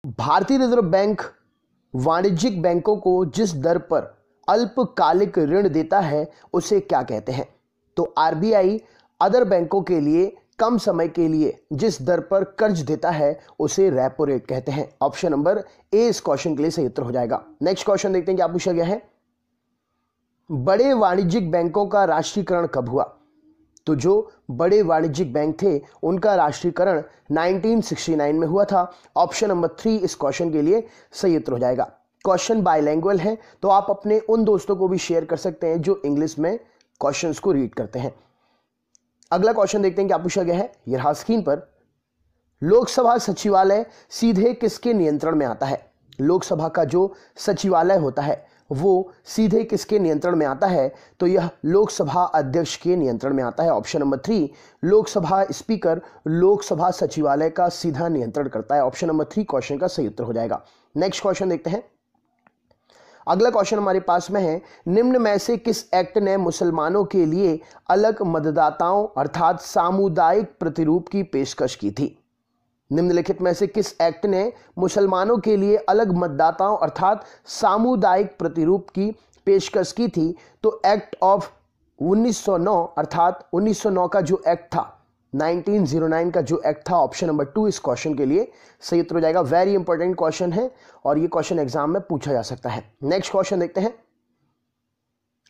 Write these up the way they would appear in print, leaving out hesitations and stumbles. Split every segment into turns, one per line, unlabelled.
भारतीय reserve bank वाणिज्यिक बैंकों को जिस दर पर अल्पकालिक ऋण देता है उसे क्या कहते हैं? तो आरबीआई अदर बैंकों के लिए कम समय के लिए जिस दर पर कर्ज देता है उसे रेपो रेट कहते हैं। ऑप्शन नंबर ए इस क्वेश्चन के लिए सही उत्तर हो जाएगा। नेक्स्ट क्वेश्चन देखते हैं क्या पूछा गया है। बड़े वाणिज्यिक बैंकों का राष्ट्रीयकरण कब हुआ? तो जो बड़े वाणिज्यिक बैंक थे उनका राष्ट्रीयकरण 1969 में हुआ था। ऑप्शन नंबर 3 इस क्वेश्चन के लिए सही उत्तर हो जाएगा। क्वेश्चन बायलैंग्वेज है तो आप अपने उन दोस्तों को भी शेयर कर सकते हैं जो इंग्लिश में क्वेश्चंस को रीड करते हैं। अगला क्वेश्चन देखते हैं क्या पूछा गया है। ये रहा स्क्रीन पर। लोकसभा सचिवालय सीधे किसके नियंत्रण में आता है? लोकसभा का जो सचिवालय होता है वो सीधे किसके नियंत्रण में आता है? तो यह लोकसभा अध्यक्ष के नियंत्रण में आता है। Option number 3 Lok Sabha speaker Lok Sabha सचिवालय का सीधा नियंत्रण करता है। ऑप्शन नंबर 3 क्वेश्चन का सही उत्तर हो जाएगा। नेक्स्ट क्वेश्चन देखते हैं। अगला क्वेश्चन हमारे पास में है, निम्न में से किस एक्ट ने मुसलमानों के लिए अलग मतदाताओं अर्थात सामुदायिक प्रतिरूप की पेशकश की थी? निम्नलिखित में से किस एक्ट ने मुसलमानों के लिए अलग मतदाताओं अर्थात सामुदायिक प्रतिरूप की पेशकश की थी? तो एक्ट ऑफ 1909 अर्थात 1909 का जो एक्ट था, 1909 का जो एक्ट था, ऑप्शन नंबर 2 इस क्वेश्चन के लिए सही उत्तर हो जाएगा। वेरी इंपॉर्टेंट क्वेश्चन है और ये क्वेश्चन एग्जाम में पूछा जा सकता है। नेक्स्ट क्वेश्चन देखते हैं।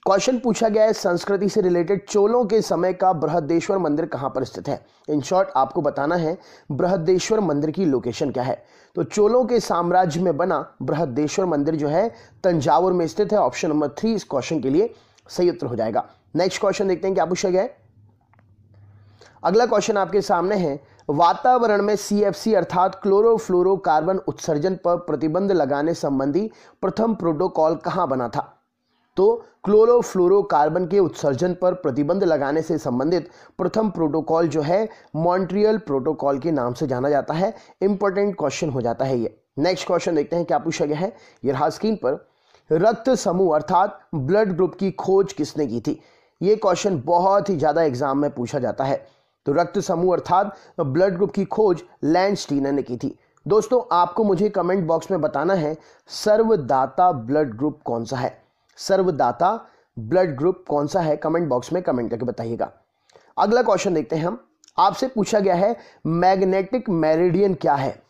क्वेश्चन पूछा गया है, संस्कृति से रिलेटेड चोलों के समय का बृहदेश्वर मंदिर कहां पर स्थित है? इन शॉर्ट आपको बताना है बृहदेश्वर मंदिर की लोकेशन क्या है। तो चोलों के साम्राज्य में बना बृहदेश्वर मंदिर जो है तंजावुर में स्थित है। ऑप्शन नंबर 3 इस क्वेश्चन के लिए सही उत्तर हो जाएगा। नेक्स्ट क्वेश्चन देखते हैं क्या पूछा गया है। अगला क्वेश्चन आपके सामने है, वातावरण में सीएफसी अर्थात क्लोरोफ्लोरोकार्बन उत्सर्जन पर प्रतिबंध लगाने संबंधी प्रथम प्रोटोकॉल कहां बना था? तो क्लोरोफ्लोरोकार्बन के उत्सर्जन पर प्रतिबंध लगाने से संबंधित प्रथम प्रोटोकॉल जो है मॉन्ट्रियल प्रोटोकॉल के नाम से जाना जाता है। इंपॉर्टेंट क्वेश्चन हो जाता है ये। नेक्स्ट क्वेश्चन देखते हैं क्या पूछा गया है। ये रहा स्क्रीन पर। रक्त समूह अर्थात ब्लड ग्रुप की खोज किसने की थी? ये क्वेश्चन बहुत ही ज्यादा एग्जाम में पूछा जाता है। तो रक्त समूह अर्थात ब्लड ग्रुप की खोज लैंडस्टीनर ने की थी। दोस्तों आपको मुझे कमेंट बॉक्स में बताना है सर्वदाता ब्लड ग्रुप कौन सा है। सर्वदाता ब्लड ग्रुप कौन सा है, कमेंट बॉक्स में कमेंट करके बताइएगा। अगला क्वेश्चन देखते हैं हम। आपसे पूछा गया है मैग्नेटिक मेरिडियन क्या है?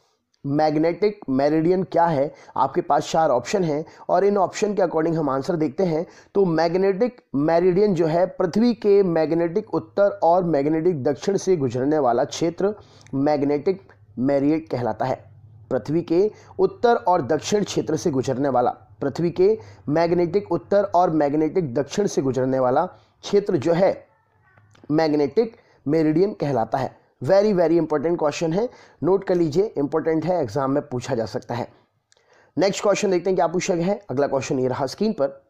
मैग्नेटिक मेरिडियन क्या है? आपके पास 4 ऑप्शन हैं और इन ऑप्शन के अकॉर्डिंग हम आंसर देखते हैं। तो मैग्नेटिक मेरिडियन जो है पृथ्वी के मैग्नेटिक उत्तर और मैग्नेटिक दक्षिण से गुजरने वाला क्षेत्र मैग्नेटिक मेरिडियन कहलाता है। पृथ्वी के उत्तर और दक्षिण क्षेत्र से गुजरने वाला, पृथ्वी के मैग्नेटिक उत्तर और मैग्नेटिक दक्षिण से गुजरने वाला क्षेत्र जो है मैग्नेटिक मेरिडियन कहलाता है। वेरी वेरी इंपॉर्टेंट क्वेश्चन है, नोट कर लीजिए, इंपॉर्टेंट है, एग्जाम में पूछा जा सकता है। नेक्स्ट क्वेश्चन देखते हैं क्या पूछा गया है। अगला क्वेश्चन ये रहा स्क्रीन पर।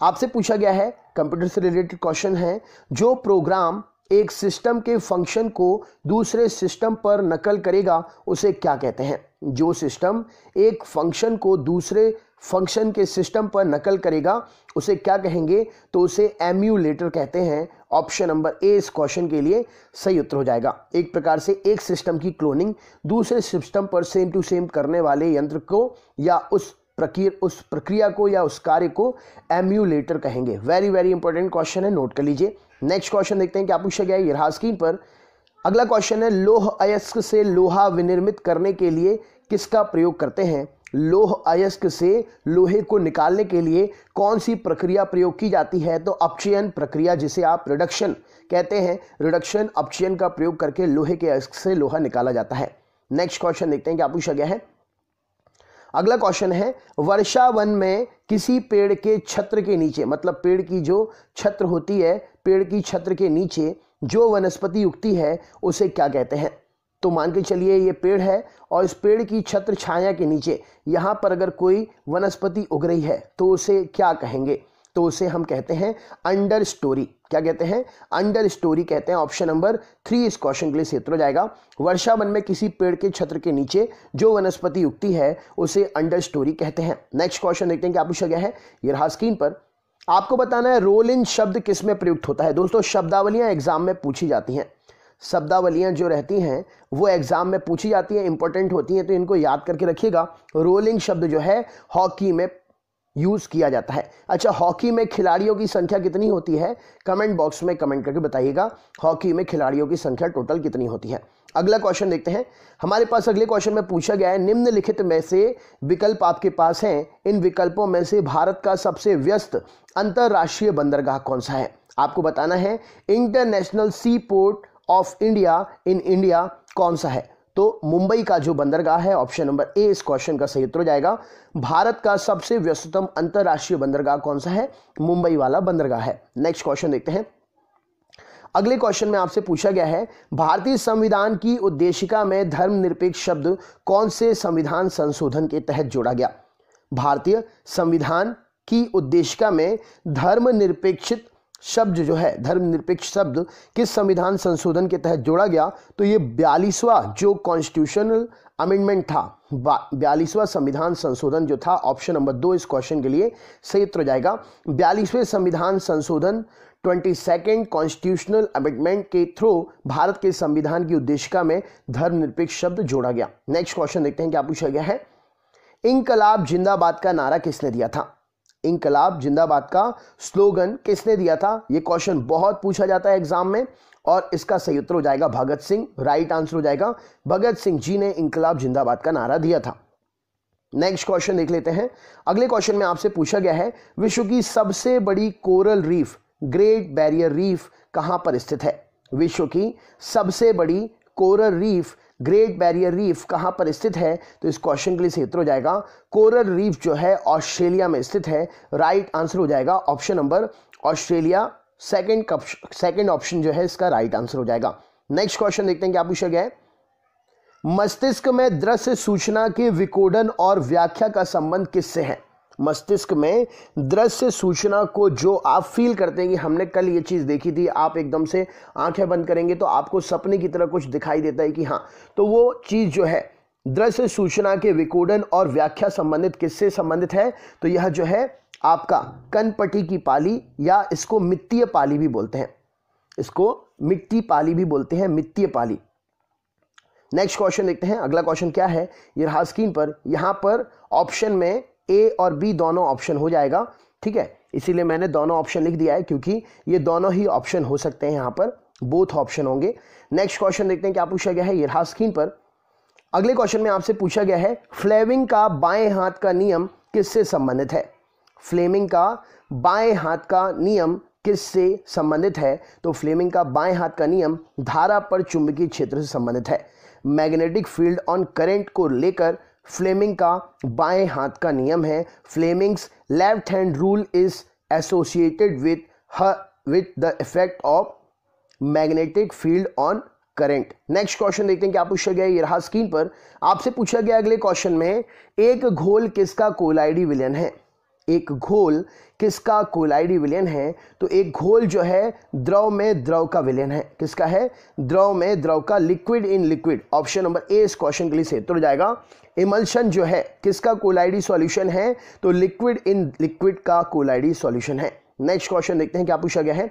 आपसे पूछा गया है, कंप्यूटर से रिलेटेड क्वेश्चन है, जो प्रोग्राम एक सिस्टम के फंक्शन को दूसरे सिस्टम पर नकल करेगा उसे क्या कहते हैं? जो सिस्टम एक फंक्शन को दूसरे फंक्शन के सिस्टम पर नकल करेगा उसे क्या कहेंगे? तो उसे एम्यूलेटर कहते हैं। ऑप्शन नंबर ए इस क्वेश्चन के लिए सही उत्तर हो जाएगा। एक प्रकार से एक सिस्टम की क्लोनिंग दूसरे सिस्टम पर सेम टू सेम करने वाले यंत्र को या उस प्रक्रिया को या उस कार्य को एम्यूलेटर कहेंगे। वेरी वेरी इंपॉर्टेंट क्वेश्चन है, नोट कर लीजिए। नेक्स्ट क्वेश्चन देखते हैं क्या पूछा गया है। ये रहा स्क्रीन पर। अगला क्वेश्चन है, लौह अयस्क से लोहा विनिर्मित करने के लिए किसका प्रयोग करते हैं? लौह अयस्क से लोहे को निकालने के लिए कौन सी प्रक्रिया प्रयोग की जाती है? तो अपचयन प्रक्रिया, जिसे आप रिडक्शन कहते हैं। रिडक्शन अपचयन का प्रयोग करके लोहे के अयस्क से लोहा निकाला जाता है। नेक्स्ट क्वेश्चन देखते हैं क्या पूछा गया है। अगला क्वेश्चन है, वर्षा वन में किसी पेड़ के छत्र के नीचे, मतलब पेड़ की जो छत्र होती है, पेड़ की छत्र के नीचे जो वनस्पति उगती है उसे क्या कहते हैं? तो मान के चलिए ये पेड़ है और इस पेड़ की छत्र छाया के नीचे यहां पर अगर कोई वनस्पति उग रही है तो उसे क्या कहेंगे? तो उसे हम कहते हैं अंडर स्टोरी। क्या कहते हैं? अंडर स्टोरी कहते हैं। ऑप्शन नंबर 3 इस क्वेश्चन के लिए सही उत्तर हो जाएगा। वर्षा वन में किसी पेड़ के छत्र के नीचे जो वनस्पति उगती है उसे अंडर स्टोरी कहते हैं। नेक्स्ट क्वेश्चन देखते हैं क्या पूछा गया है। ये रहा स्क्रीन पर। आपको बताना है रोल इन शब्द किस में प्रयुक्त होता है। दोस्तों शब्दावलियां एग्जाम में पूछी जाती हैं। शब्दावलियां जो रहती हैं वो एग्जाम में पूछी जाती हैं, इंपॉर्टेंट होती हैं, तो इनको याद करके रखिएगा। रोलिंग शब्द जो है हॉकी में यूज किया जाता है। अच्छा, हॉकी में खिलाड़ियों की संख्या कितनी होती है? कमेंट बॉक्स में कमेंट करके बताइएगा, हॉकी में खिलाड़ियों की संख्या टोटल कितनी होती है। अगला क्वेश्चन देखते हैं। हमारे पास अगले क्वेश्चन में पूछा गया है, निम्नलिखित में से विकल्प आपके पास हैं, इन विकल्पों में से भारत का सबसे व्यस्त अंतरराष्ट्रीय बंदरगाह कौन सा है? आपको बताना है international sea port of India in India कौन सा है? तो मुंबई का जो बंदरगाह है, ऑप्शन नंबर ए इस क्वेश्चन का सही उत्तर हो जाएगा। भारत का सबसे व्यस्ततम अंतरराष्ट्रीय बंदरगाह कौन सा है? मुंबई वाला बंदरगाह है। नेक्स्ट क्वेश्चन देखते हैं। अगले क्वेश्चन में आपसे पूछा गया है, भारतीय संविधान की उद्देशिका में धर्मनिरपेक्ष शब्द कौन से संविधान संशोधन के तहत जोड़ा गया? भारतीय संविधान की उद्देशिका में धर्मनिरपेक्ष शब्द जो है, धर्मनिरपेक्ष शब्द किस संविधान संशोधन के तहत जोड़ा गया? तो ये 42वां जो कॉन्स्टिट्यूशनल अमेंडमेंट था, 42वां संविधान संशोधन जो था, ऑप्शन नंबर 2 इस क्वेश्चन के लिए सही उत्तर हो जाएगा। 42वें संविधान संशोधन 22nd कॉन्स्टिट्यूशनल अमेंडमेंट के थ्रू भारत के संविधान की उद्देशिका में धर्मनिरपेक्ष शब्द जोड़ा गया। नेक्स्ट क्वेश्चन देखते हैं क्या पूछा गया है। इंकलाब जिंदाबाद का नारा किसने दिया था? इंकलाब जिंदाबाद का स्लोगन किसने दिया था? यह क्वेश्चन बहुत पूछा जाता है एग्जाम में और इसका सही उत्तर हो जाएगा भगत सिंह। राइट आंसर हो जाएगा भगत सिंह जी ने इंकलाब जिंदाबाद का नारा दिया था। नेक्स्ट क्वेश्चन देख लेते हैं। अगले क्वेश्चन में आपसे पूछा गया है, विश्व की सबसे बड़ी coral reef great barrier reef कहां पर स्थित है? विश्व की सबसे बड़ी coral reef great barrier reef कहां पर स्थित है? तो इस क्वेश्चन के लिए सही उत्तर हो जाएगा कोरल रीफ जो है ऑस्ट्रेलिया में स्थित है। राइट आंसर हो जाएगा option number Australia. Second option जो है इसका राइट आंसर हो जाएगा। नेक्स्ट क्वेश्चन देखते हैं क्या पूछा गया है। मस्तिष्क में दृश्य सूचना के विकोडन और व्याख्या का संबंध किससे है? मस्तिष्क में दृश्य सूचना को जो आप फील करते हैं कि हमने कल ये चीज देखी थी, आप एकदम से आंखें बंद करेंगे तो आपको सपने की तरह कुछ दिखाई देता है कि हाँ, तो वो चीज जो है दृश्य सूचना के विकोडन और व्याख्या संबंधित किससे संबंधित है? तो यह जो है आपका कनपटी की पाली, या इसको मित्तीय पाली भी बोलते हैं, इसको मिट्टी पाली भी बोलते हैं, मित्तीय पाली। नेक्स्ट क्वेश्चन देखते हैं। अगला क्वेश्चन क्या है, ये रहा स्क्रीन पर। यहां पर ऑप्शन में ए और बी दोनों ऑप्शन हो जाएगा, ठीक है, इसीलिए मैंने दोनों ऑप्शन लिख दिया है क्योंकि ये दोनों ही ऑप्शन हो सकते हैं, यहां पर बोथ ऑप्शन होंगे। नेक्स्ट क्वेश्चन देखते हैं क्या पूछा गया है, ये रहा स्क्रीन पर। अगले क्वेश्चन में आपसे पूछा गया है, फ्लेमिंग का बाएं हाथ का नियम किससे संबंधित है? फ्लेमिंग का बाएं हाथ का नियम किससे संबंधित है? तो फ्लेमिंग का बाएं हाथ का नियम धारा पर चुंबकीय क्षेत्र से संबंधित है। मैग्नेटिक फील्ड ऑन करंट को लेकर फ्लेमिंग का बाएं हाथ का नियम है। Fleming's left hand rule is associated with the effect of magnetic field on current. Next question देखते हैं क्या पूछा गया है, ये रहा स्क्रीन पर। आपसे पूछा गया अगले क्वेश्चन में, एक घोल किसका कोलाइडी विलयन है? एक घोल किसका कोलाइडी विलयन है? तो एक घोल जो है द्रव में द्रव का विलयन है। किसका है? द्रव में द्रव का, liquid in liquid. Option number ए इस क्वेश्चन के लिए सही उत्तर हो जाएगा। इमल्शन जो है किसका कोलाइडी सॉल्यूशन है? तो लिक्विड इन लिक्विड का कोलाइडी सॉल्यूशन है। नेक्स्ट क्वेश्चन देखते हैं क्या पूछा गया है।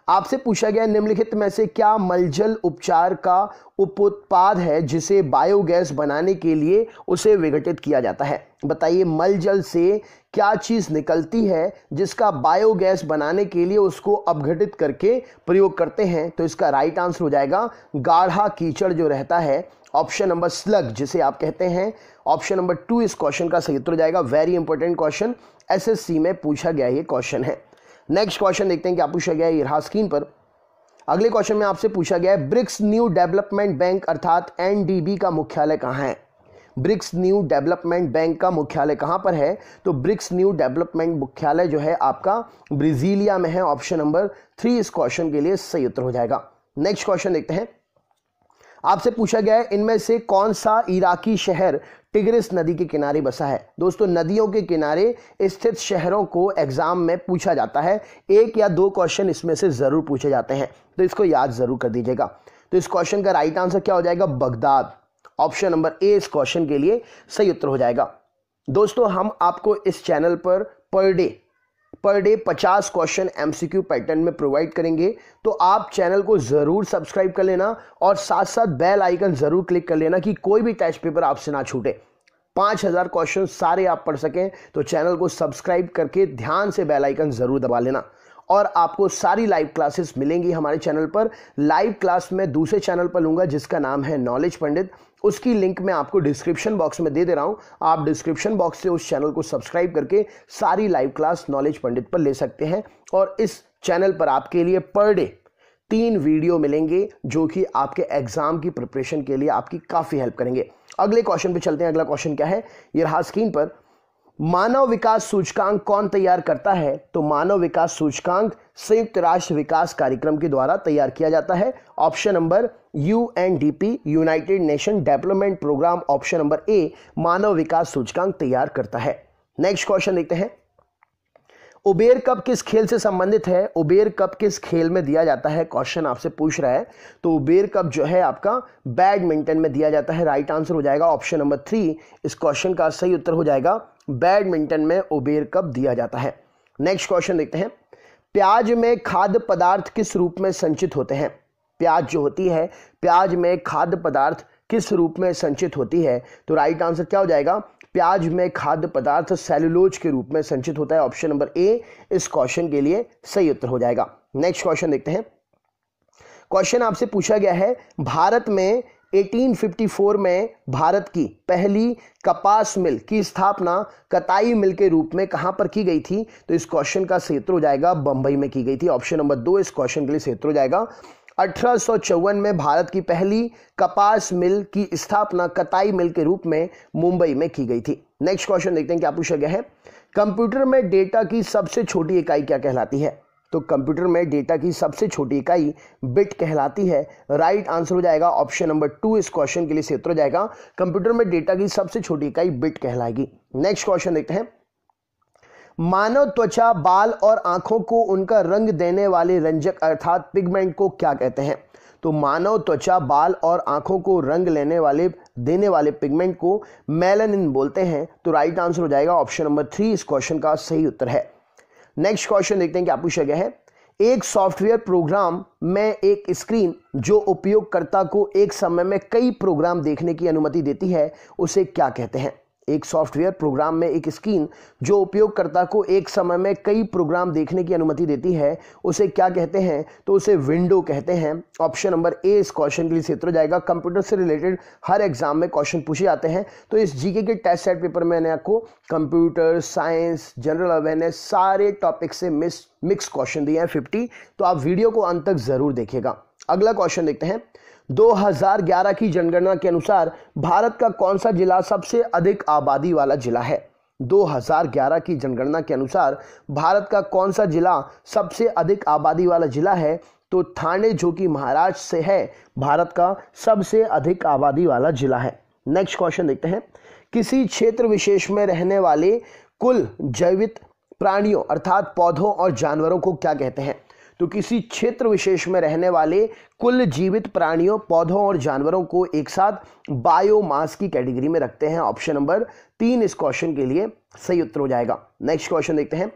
आपसे पूछा गया निम्नलिखित में से क्या मलजल उपचार का उपोत्पाद है जिसे बायोगैस बनाने के लिए उसे विघटित किया जाता है? बताइए, मलजल से क्या चीज निकलती है जिसका बायोगैस बनाने के लिए उसको अपघटित करके प्रयोग करते हैं? तो इसका राइट आंसर हो जाएगा गाढ़ा कीचड़ जो रहता है, ऑप्शन नंबर स्लग जिसे आप कहते हैं। ऑप्शन नंबर 2 इस क्वेश्चन का सही उत्तर हो जाएगा। वेरी इंपॉर्टेंट क्वेश्चन, एसएससी में पूछा गया ये क्वेश्चन है। नेक्स्ट क्वेश्चन देखते हैं क्या पूछा गया है, ये रहा स्क्रीन पर। अगले क्वेश्चन में आपसे पूछा गया है, ब्रिक्स न्यू डेवलपमेंट बैंक अर्थात एनडीबी का मुख्यालय कहां है? ब्रिक्स न्यू डेवलपमेंट बैंक का मुख्यालय कहां पर है? तो ब्रिक्स न्यू डेवलपमेंट मुख्यालय जो है आपका ब्राजीलिया में है। ऑप्शन नंबर 3 इस क्वेश्चन के लिए सही उत्तर हो जाएगा। नेक्स्ट क्वेश्चन देखते हैं। आपसे पूछा गया है, इनमें से कौन सा इराकी शहर टिग्रिस नदी के किनारे बसा है? दोस्तों, नदियों के किनारे स्थित शहरों को एग्जाम में पूछा जाता है। 1 या 2 क्वेश्चन इसमें से जरूर पूछे जाते हैं, तो इसको याद जरूर कर दीजिएगा। तो इस क्वेश्चन का राइट आंसर क्या हो जाएगा? बगदाद। ऑप्शन नंबर ए इस क्वेश्चन के लिए सही उत्तर हो जाएगा। दोस्तों, हम आपको इस चैनल पर per day per day 50 question MCQ pattern में प्रोवाइड करेंगे। तो आप चैनल को जरूर सब्सक्राइब कर लेना और साथ साथ बेल आइकन जरूर क्लिक कर लेना कि कोई भी टेस्ट पेपर आपसे ना छूटे। 5000 क्वेश्चन सारे आप पढ़ सकें तो चैनल को सब्सक्राइब करके ध्यान से बेल आइकन जरूर दबा लेना। और आपको सारी लाइव क्लासेस मिलेंगी हमारे चैनल पर। लाइव क्लास मैं दूसरे चैनल पर लूंगा जिसका नाम है नॉलेज पंडित, उसकी लिंक मैं आपको डिस्क्रिप्शन बॉक्स में दे रहा हूं। आप डिस्क्रिप्शन बॉक्स से उस चैनल को सब्सक्राइब करके सारी लाइव क्लास नॉलेज पंडित पर ले सकते हैं। और इस चैनल पर आपके लिए पर डे 3 वीडियो मिलेंगे जो कि आपके एग्जाम की प्रिपरेशन के लिए आपकी काफी हेल्प करेंगे। अगले क्वेश्चन पे चलते हैं। अगला क्वेश्चन क्या है, ये रहा स्क्रीन पर। मानव विकास सूचकांक कौन तैयार करता है? तो मानव विकास सूचकांक संयुक्त राष्ट्र विकास कार्यक्रम के द्वारा तैयार किया जाता है। Option number UNDP, United Nation Development Programme, option number A मानव विकास सूचकांक तैयार करता है। नेक्स्ट क्वेश्चन देखते हैं। उबेर कप किस खेल से संबंधित है? उबेर कप किस खेल में दिया जाता है? क्वेश्चन आपसे पूछ रहा है। तो उबेर कप जो है आपका बैडमिंटन में दिया जाता है। राइट आंसर हो जाएगा ऑप्शन नंबर 3। इस क्वेश्चन का सही उत्तर हो जाएगा बैडमिंटन में उबेर कप दिया जाता है। नेक्स्ट क्वेश्चन देखते हैं। प्याज में खाद्य पदार्थ किस रूप में संचित होते हैं? प्याज जो होती है, प्याज में खाद्य पदार्थ किस रूप में संचित होती है? तो राइट आंसर क्या हो जाएगा? प्याज में खाद्य पदार्थ सेलुलोज के रूप में संचित होता है। ऑप्शन नंबर ए इस क्वेश्चन के लिए सही उत्तर हो जाएगा। नेक्स्ट क्वेश्चन देखते हैं। क्वेश्चन आपसे पूछा गया है, भारत में 1854 में भारत की पहली कपास मिल की स्थापना कताई मिल के रूप में कहां पर की गई थी? तो इस क्वेश्चन का सही उत्तर हो जाएगा बंबई में की गई थी। ऑप्शन नंबर 2 इस क्वेश्चन के लिए सही उत्तर हो जाएगा। 1854 में भारत की पहली कपास मिल की स्थापना कताई मिल के रूप में मुंबई में की गई थी। नेक्स्ट क्वेश्चन देखते हैं क्या पूछा गया है। कंप्यूटर में डेटा की सबसे छोटी इकाई क्या कहलाती है? तो कंप्यूटर में डेटा की सबसे छोटी इकाई बिट कहलाती है। राइट आंसर हो जाएगा ऑप्शन नंबर 2 इस क्वेश्चन के लिए सही उत्तर हो जाएगा। कंप्यूटर में डेटा की सबसे छोटी इकाई बिट कहलाएगी। नेक्स्ट क्वेश्चन देखते हैं। मानव त्वचा, बाल और आंखों को उनका रंग देने वाले रंजक अर्थात पिगमेंट को क्या कहते हैं? तो मानव त्वचा, बाल और आंखों को रंग देने वाले पिगमेंट को मेलानिन बोलते हैं। तो राइट आंसर हो जाएगा ऑप्शन नंबर 3 इस क्वेश्चन का सही उत्तर है। नेक्स्ट क्वेश्चन देखते हैं क्या पूछा गया है। एक सॉफ्टवेयर प्रोग्राम में एक स्क्रीन जो उपयोगकर्ता को एक समय में कई प्रोग्राम देखने की अनुमति देती है उसे क्या कहते हैं? एक सॉफ्टवेयर प्रोग्राम में एक स्क्रीन जो उपयोगकर्ता को एक समय में कई प्रोग्राम देखने की अनुमति देती है उसे क्या कहते हैं? तो उसे विंडो कहते हैं। ऑप्शन नंबर ए इस क्वेश्चन के लिए सही उत्तर हो जाएगा। कंप्यूटर से रिलेटेड हर एग्जाम में क्वेश्चन पूछे जाते हैं। तो इस जीके के टेस्ट सेट पेपर में मैंने आपको कंप्यूटर साइंस, जनरल अवेयरनेस सारे टॉपिक से मिक्स क्वेश्चन दिए हैं 50। तो आप वीडियो को अंत तक जरूर देखिएगा। अगला क्वेश्चन देखते हैं। 2011 की जनगणना के अनुसार भारत का कौन सा जिला सबसे अधिक आबादी वाला जिला है? 2011 की जनगणना के अनुसार भारत का कौन सा जिला सबसे अधिक आबादी वाला जिला है? तो ठाणे जो कि महाराष्ट्र से है, भारत का सबसे अधिक आबादी वाला जिला है। नेक्स्ट क्वेश्चन देखते हैं। किसी क्षेत्र विशेष में रहने वाले कुल जीवित प्राणियों अर्थात पौधों और जानवरों को क्या कहते हैं? तो किसी क्षेत्र विशेष में रहने वाले कुल जीवित प्राणियों, पौधों और जानवरों को एक साथ बायोमास की कैटेगरी में रखते हैं। ऑप्शन नंबर 3 इस क्वेश्चन के लिए सही उत्तर हो जाएगा। नेक्स्ट क्वेश्चन देखते हैं।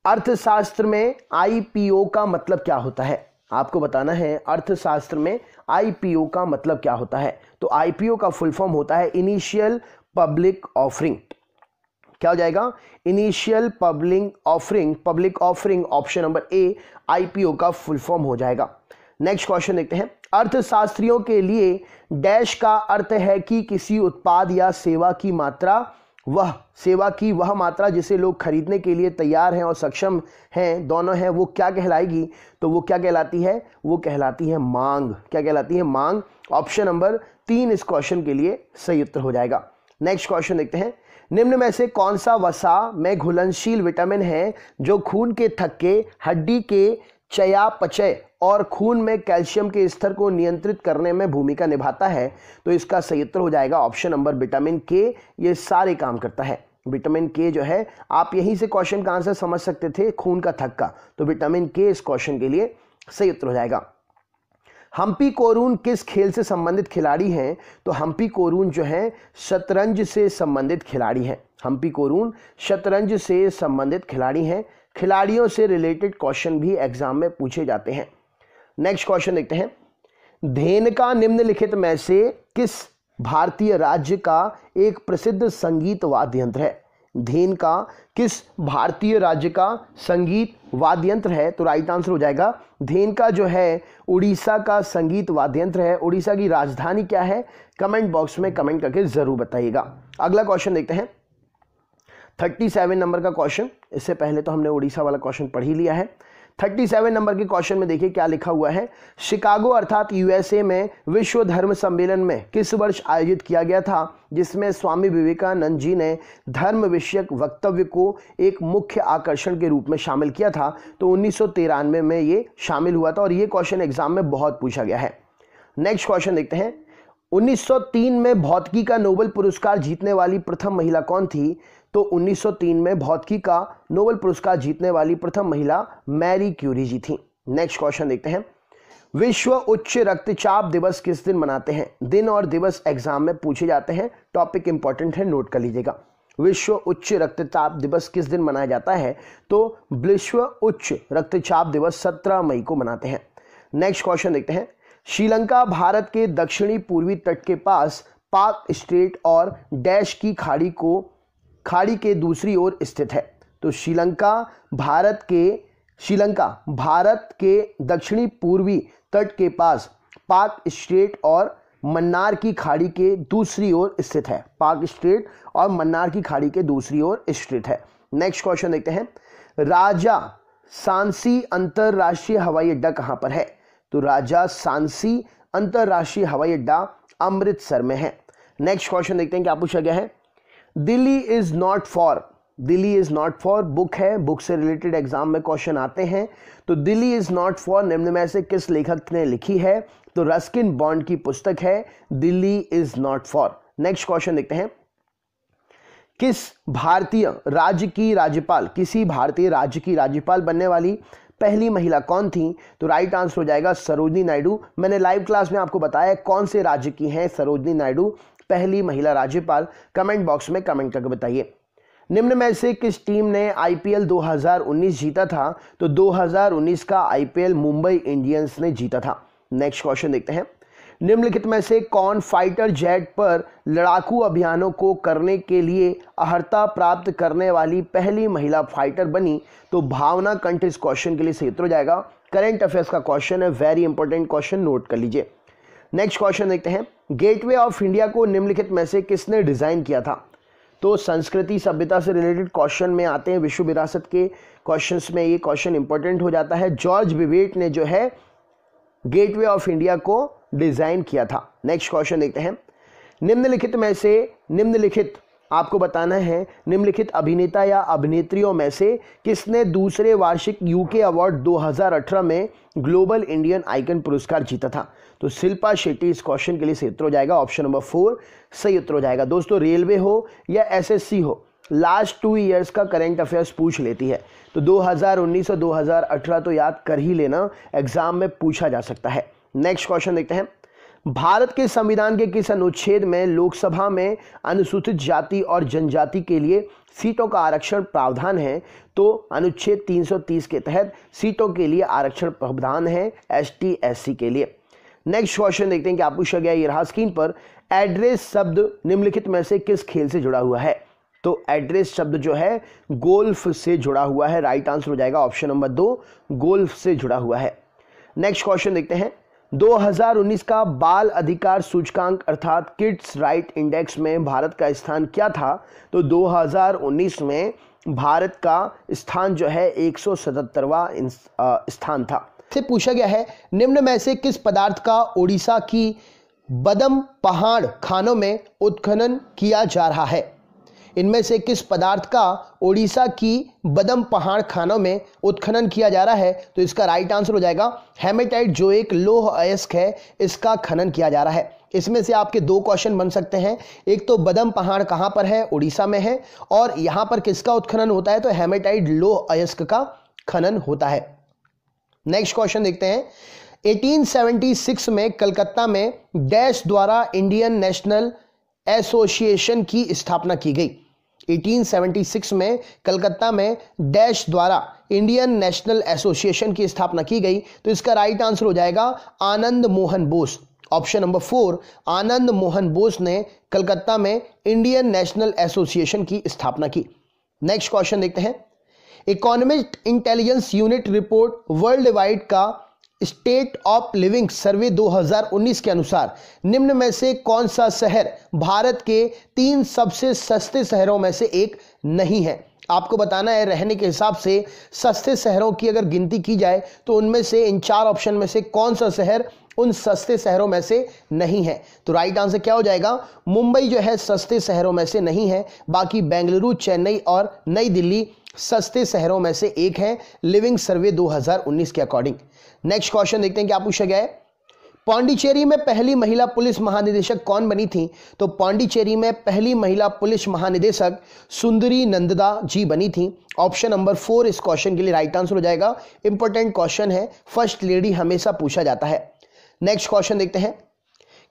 अर्थशास्त्र में आईपीओ का मतलब क्या होता है? आपको बताना है अर्थशास्त्र में आईपीओ का मतलब क्या होता है। तो आईपीओ का फुल फॉर्म होता है इनिशियल पब्लिक ऑफरिंग। क्या हो जाएगा? Initial public offering option number ए आईपीओ का फुल फॉर्म हो जाएगा। नेक्स्ट क्वेश्चन देखते हैं। अर्थशास्त्रियों के लिए डैश का अर्थ है कि किसी उत्पाद या सेवा की वह मात्रा जिसे लोग खरीदने के लिए तैयार हैं और सक्षम हैं, दोनों हैं, वो क्या कहलाएगी? तो वो क्या कहलाती है? वो कहलाती है मांग। क्या कहलाती है? मांग। ऑप्शन नंबर 3 इस क्वेश्चन के लिए सही उत्तर हो जाएगा। नेक्स्ट क्वेश्चन देखते हैं। निम्न में से कौन सा वसा में घुलनशील विटामिन है जो खून के थक्के, हड्डी के चयापचय और खून में कैल्शियम के स्तर को नियंत्रित करने में भूमिका निभाता है? तो इसका सही उत्तर हो जाएगा ऑप्शन नंबर विटामिन के। ये सारे काम करता है। विटामिन के जो है, आप यहीं से क्वेश्चन का आंसर समझ सकते थे, खून का थक्का। तो विटामिन के इस क्वेश्चन के लिए सही उत्तर हो जाएगा। हम्पी कोरून किस खेल से संबंधित खिलाड़ी हैं? तो हम्पी कोरून जो है शतरंज से संबंधित खिलाड़ी हैं। हम्पी कोरून शतरंज से संबंधित खिलाड़ी हैं। खिलाड़ियों से रिलेटेड क्वेश्चन भी एग्जाम में पूछे जाते हैं। नेक्स्ट क्वेश्चन देखते हैं, धेनुका निम्नलिखित में से किस भारतीय राज्य का एक प्रसिद्ध संगीत वाद्य यंत्र है? धेनुका किस भारतीय राज्य का संगीत वाद्य यंत्र है? तो राइट आंसर हो जाएगा धेनुका जो है उड़ीसा का संगीत वाद्य यंत्र है। उड़ीसा की राजधानी क्या है? कमेंट बॉक्स में कमेंट करके जरूर बताइएगा। अगला क्वेश्चन देखते हैं 37 नंबर का क्वेश्चन। इससे पहले तो हमने उड़ीसा वाला क्वेश्चन पढ़ ही लिया है। 37 नंबर के क्वेश्चन में देखिए क्या लिखा हुआ है। शिकागो अर्थात यूएसए में विश्व धर्म सम्मेलन में किस वर्ष आयोजित किया गया था, जिसमें स्वामी विवेकानंद जी ने धर्म विषयक वक्तव्य को एक मुख्य आकर्षण के रूप में शामिल किया था? तो 1993 में ये शामिल हुआ था और ये क्वेश्चन एग्जाम में बहुत पूछा गया है। नेक्स्ट क्वेश्चन देखते हैं, 1903 में भौतिकी का नोबेल पुरस्कार जीतने वाली प्रथम महिला कौन थी? तो 1903 में भौतिकी का नोबेल पुरस्कार जीतने वाली प्रथम महिला मैरी क्यूरी जी थी। नेक्स्ट क्वेश्चन देखते हैं, विश्व उच्च रक्तचाप दिवस किस दिन मनाते हैं? दिन और दिवस एग्जाम में पूछे जाते हैं, टॉपिक इंपॉर्टेंट है, नोट कर लीजिएगा। विश्व उच्च रक्तचाप दिवस किस दिन मनाया जाता है? तो विश्व उच्च रक्तचाप दिवस 17 मई को मनाते हैं। नेक्स्ट क्वेश्चन देखते हैं, श्रीलंका भारत के दक्षिणी पूर्वी तट के पास पाक स्ट्रेट और डैश की खाड़ी के दूसरी ओर स्थित है। तो श्रीलंका भारत के दक्षिणी पूर्वी तट के पास पाक स्ट्रेट और मन्नार की खाड़ी के दूसरी ओर स्थित है। पाक स्ट्रेट और मन्नार की खाड़ी के दूसरी ओर स्थित है। नेक्स्ट क्वेश्चन देखते हैं, राजा सांसी अंतरराष्ट्रीय हवाई अड्डा कहां पर है? तो राजा सांसी अंतरराष्ट्रीय हवाई अड्डा अमृतसर में है। नेक्स्ट क्वेश्चन देखते हैं क्या पूछा गया है। Delhi is not for book है, बुक से रिलेटेड एग्जाम में क्वेश्चन आते हैं। तो दिल्ली इज नॉट फॉर निम्न में से किस लेखक ने लिखी है? तो रस्किन बॉन्ड की पुस्तक है Delhi is not for. Next question देखते हैं, किसी भारतीय राज्य की राज्यपाल बनने वाली पहली महिला कौन थी? तो राइट आंसर हो जाएगा सरोजनी नायडू। मैंने लाइव क्लास में आपको बताया कौन से राज्य की हैं सरोजनी नायडू पहली महिला राज्यपाल। कमेंट बॉक्स में कमेंट करके बताइए। निम्न में से किस टीम ने आईपीएल 2019 जीता था? तो 2019 का आईपीएल मुंबई इंडियंस ने जीता था। नेक्स्ट क्वेश्चन देखते हैं, निम्नलिखित में से कौन फाइटर जेट पर लड़ाकू अभियानों को करने के लिए अर्हता प्राप्त करने वाली पहली महिला फाइटर बनी? तो भावना कंठ इस क्वेश्चन के लिए सही उत्तर हो जाएगा। करंट अफेयर्स का क्वेश्चन है, वेरी इंपॉर्टेंट क्वेश्चन, नोट कर लीजिए। नेक्स्ट क्वेश्चन देखते हैं, गेटवे ऑफ इंडिया को निम्नलिखित में से किसने डिजाइन किया था? तो संस्कृति सभ्यता से रिलेटेड क्वेश्चन में आते हैं, विश्व विरासत के क्वेश्चंस में ये क्वेश्चन इंपॉर्टेंट हो जाता है। जॉर्ज विवेट ने जो है गेटवे ऑफ इंडिया को डिजाइन किया था। नेक्स्ट क्वेश्चन देखते हैं, निम्नलिखित में से आपको बताना है निम्नलिखित अभिनेता या अभिनेत्रियों में से किसने दूसरे वार्षिक यूके अवार्ड 2018 में ग्लोबल इंडियन आइकन पुरस्कार जीता था? तो शिल्पा शेट्टी इस क्वेश्चन के लिए सही उत्तर हो जाएगा। ऑप्शन नंबर 4 सही उत्तर हो जाएगा। दोस्तों रेलवे हो या एसएससी हो, लास्ट 2 ईयर्स का करंट अफेयर्स पूछ लेती है। तो 2019 और 2018 तो याद कर ही लेना, एग्जाम में पूछा जा सकता है। नेक्स्ट क्वेश्चन देखते हैं, भारत के संविधान के किस अनुच्छेद में लोकसभा में अनुसूचित जाति और जनजाति के लिए सीटों का आरक्षण प्रावधान है? तो अनुच्छेद 330 के तहत सीटों के लिए आरक्षण प्रावधान है एसटी एससी के लिए। नेक्स्ट क्वेश्चन देखते हैं क्या पूछा गया ये रहा स्क्रीन पर। एड्रेस शब्द निम्नलिखित में से किस खेल से जुड़ा हुआ है? तो एड्रेस शब्द जो है गोल्फ से जुड़ा हुआ है। राइट आंसर हो जाएगा ऑप्शन नंबर 2, गोल्फ से जुड़ा हुआ है। नेक्स्ट क्वेश्चन देखते हैं, 2019 का बाल अधिकार सूचकांक अर्थात किड्स राइट इंडेक्स में भारत का स्थान क्या था? तो 2019 में भारत का स्थान जो है 177वां स्थान था। से पूछा गया है, निम्न में से किस पदार्थ का ओडिशा की बदम पहाड़ खानों में उत्खनन किया जा रहा है? इनमें से किस पदार्थ का ओडिशा की बदम पहाड़ खानों में उत्खनन किया जा रहा है? तो इसका राइट आंसर हो जाएगा हेमेटाइट, जो एक लौह अयस्क है, इसका खनन किया जा रहा है। इसमें से आपके 2 क्वेश्चन बन सकते हैं, एक तो बदम पहाड़ कहां पर है, उड़ीसा में है, और यहां पर किसका उत्खनन होता है? तो हेमेटाइट लौह अयस्क का खनन होता है। नेक्स्ट क्वेश्चन देखते हैं, 1876 में कलकत्ता में डैश द्वारा इंडियन नेशनल एसोसिएशन की स्थापना की गई। 1876 में कलकत्ता में डैश द्वारा इंडियन नेशनल एसोसिएशन की स्थापना की गई? तो इसका राइट आंसर हो जाएगा आनंद मोहन बोस। ऑप्शन नंबर 4, आनंद मोहन बोस ने कलकत्ता में इंडियन नेशनल एसोसिएशन की स्थापना की। नेक्स्ट क्वेश्चन देखते हैं। Economic intelligence unit report world wide का स्टेट ऑफ लिविंग सर्वे 2019 के अनुसार निम्न में से कौन सा शहर भारत के 3 सबसे सस्ते शहरों में से एक नहीं है? आपको बताना है रहने के हिसाब से सस्ते शहरों की अगर गिनती की जाए तो उनमें से इन 4 ऑप्शन में से कौन सा शहर उन सस्ते शहरों में से नहीं है? तो राइट आंसर क्या हो जाएगा? मुंबई जो है सस्ते शहरों में से नहीं है। बाकी बेंगलुरु, चेन्नई और नई दिल्ली सस्ते शहरों में से एक है लिविंग सर्वे 2019 के अकॉर्डिंग। नेक्स्ट क्वेश्चन देखते हैं क्या पूछा गया है। पांडिचेरी में पहली महिला पुलिस महानिदेशक कौन बनी थी? तो पांडिचेरी में पहली महिला पुलिस महानिदेशक सुंदरी नंदा जी बनी थी। ऑप्शन नंबर 4 इस क्वेश्चन के लिए राइट आंसर हो जाएगा। इंपॉर्टेंट क्वेश्चन है, फर्स्ट लेडी हमेशा पूछा जाता है। नेक्स्ट क्वेश्चन देखते हैं।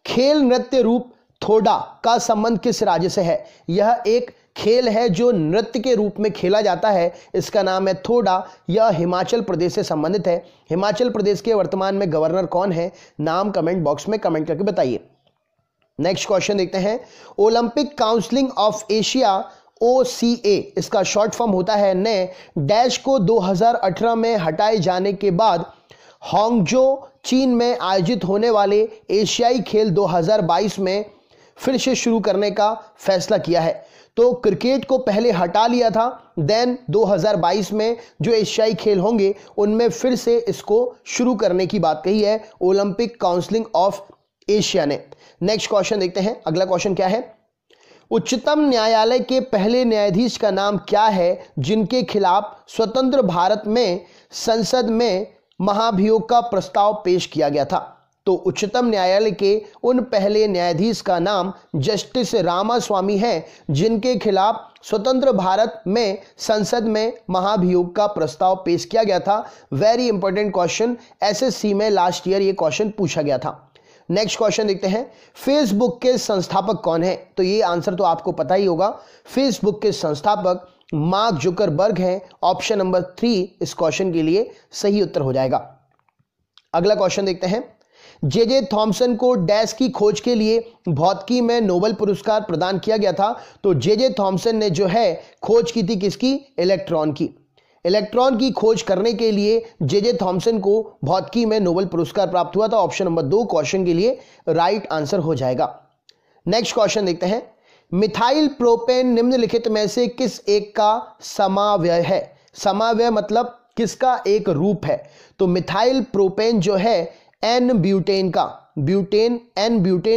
खेल नृत्य रूप थोड़ा का संबंध किस राज्य से है? यह एक खेल है जो नृत्य के रूप में खेला जाता है, इसका नाम है थोड़ा। यह हिमाचल प्रदेश से संबंधित है। हिमाचल प्रदेश के वर्तमान में गवर्नर कौन है? नाम कमेंट बॉक्स में कमेंट करके बताइए। नेक्स्ट क्वेश्चन देखते हैं। Olympic council of Asia OCA इसका शॉर्ट फॉर्म होता है ने डैश को 2018 में हटाए जाने के बाद हांगझो चीन में आयोजित होने वाले एशियाई खेल 2022 में फिर से शुरू करने का फैसला किया है। तो क्रिकेट को पहले हटा लिया था, देन 2022 में जो एशियाई खेल होंगे उनमें फिर से इसको शुरू करने की बात कही है ओलंपिक काउंसिल ऑफ एशिया ने। नेक्स्ट क्वेश्चन देखते हैं। अगला क्वेश्चन क्या है। उच्चतम न्यायालय के पहले न्यायाधीश का नाम क्या है जिनके खिलाफ स्वतंत्र भारत में संसद में महाभियोग का प्रस्ताव पेश किया गया था? तो उच्चतम न्यायालय के उन पहले न्यायाधीश का नाम जस्टिस रामास्वामी है जिनके खिलाफ स्वतंत्र भारत में संसद में महाभियोग का प्रस्ताव पेश किया गया था। वेरी इंपॉर्टेंट क्वेश्चन, SSC में लास्ट ईयर ये क्वेश्चन पूछा गया था। नेक्स्ट क्वेश्चन देखते हैं। फेसबुक के संस्थापक कौन है? तो ये आंसर तो आपको पता ही होगा। फेसबुक के संस्थापक मार्क जुकरबर्ग हैं। ऑप्शन नंबर 3 इस क्वेश्चन के लिए सही उत्तर हो जाएगा। अगला क्वेश्चन देखते हैं। जे थॉमसन को डैश की खोज के लिए भौतिकी में नोबेल पुरस्कार प्रदान किया गया था? तो जे थॉमसन ने जो है खोज की थी किसकी? इलेक्ट्रॉन की। इलेक्ट्रॉन की खोज करने के लिए जे थॉमसन को भौतिकी में नोबेल पुरस्कार प्राप्त हुआ था। ऑप्शन नंबर 2 क्वेश्चन के लिए राइट आंसर हो जाएगा। नेक्स्ट क्वेश्चन देखते हैं। मिथाइल प्रोपेन निम्नलिखित में से किस एक का समावयव है? समावयव मतलब किसका एक रूप है? तो मिथाइल प्रोपेन जो है एन ब्यूटेन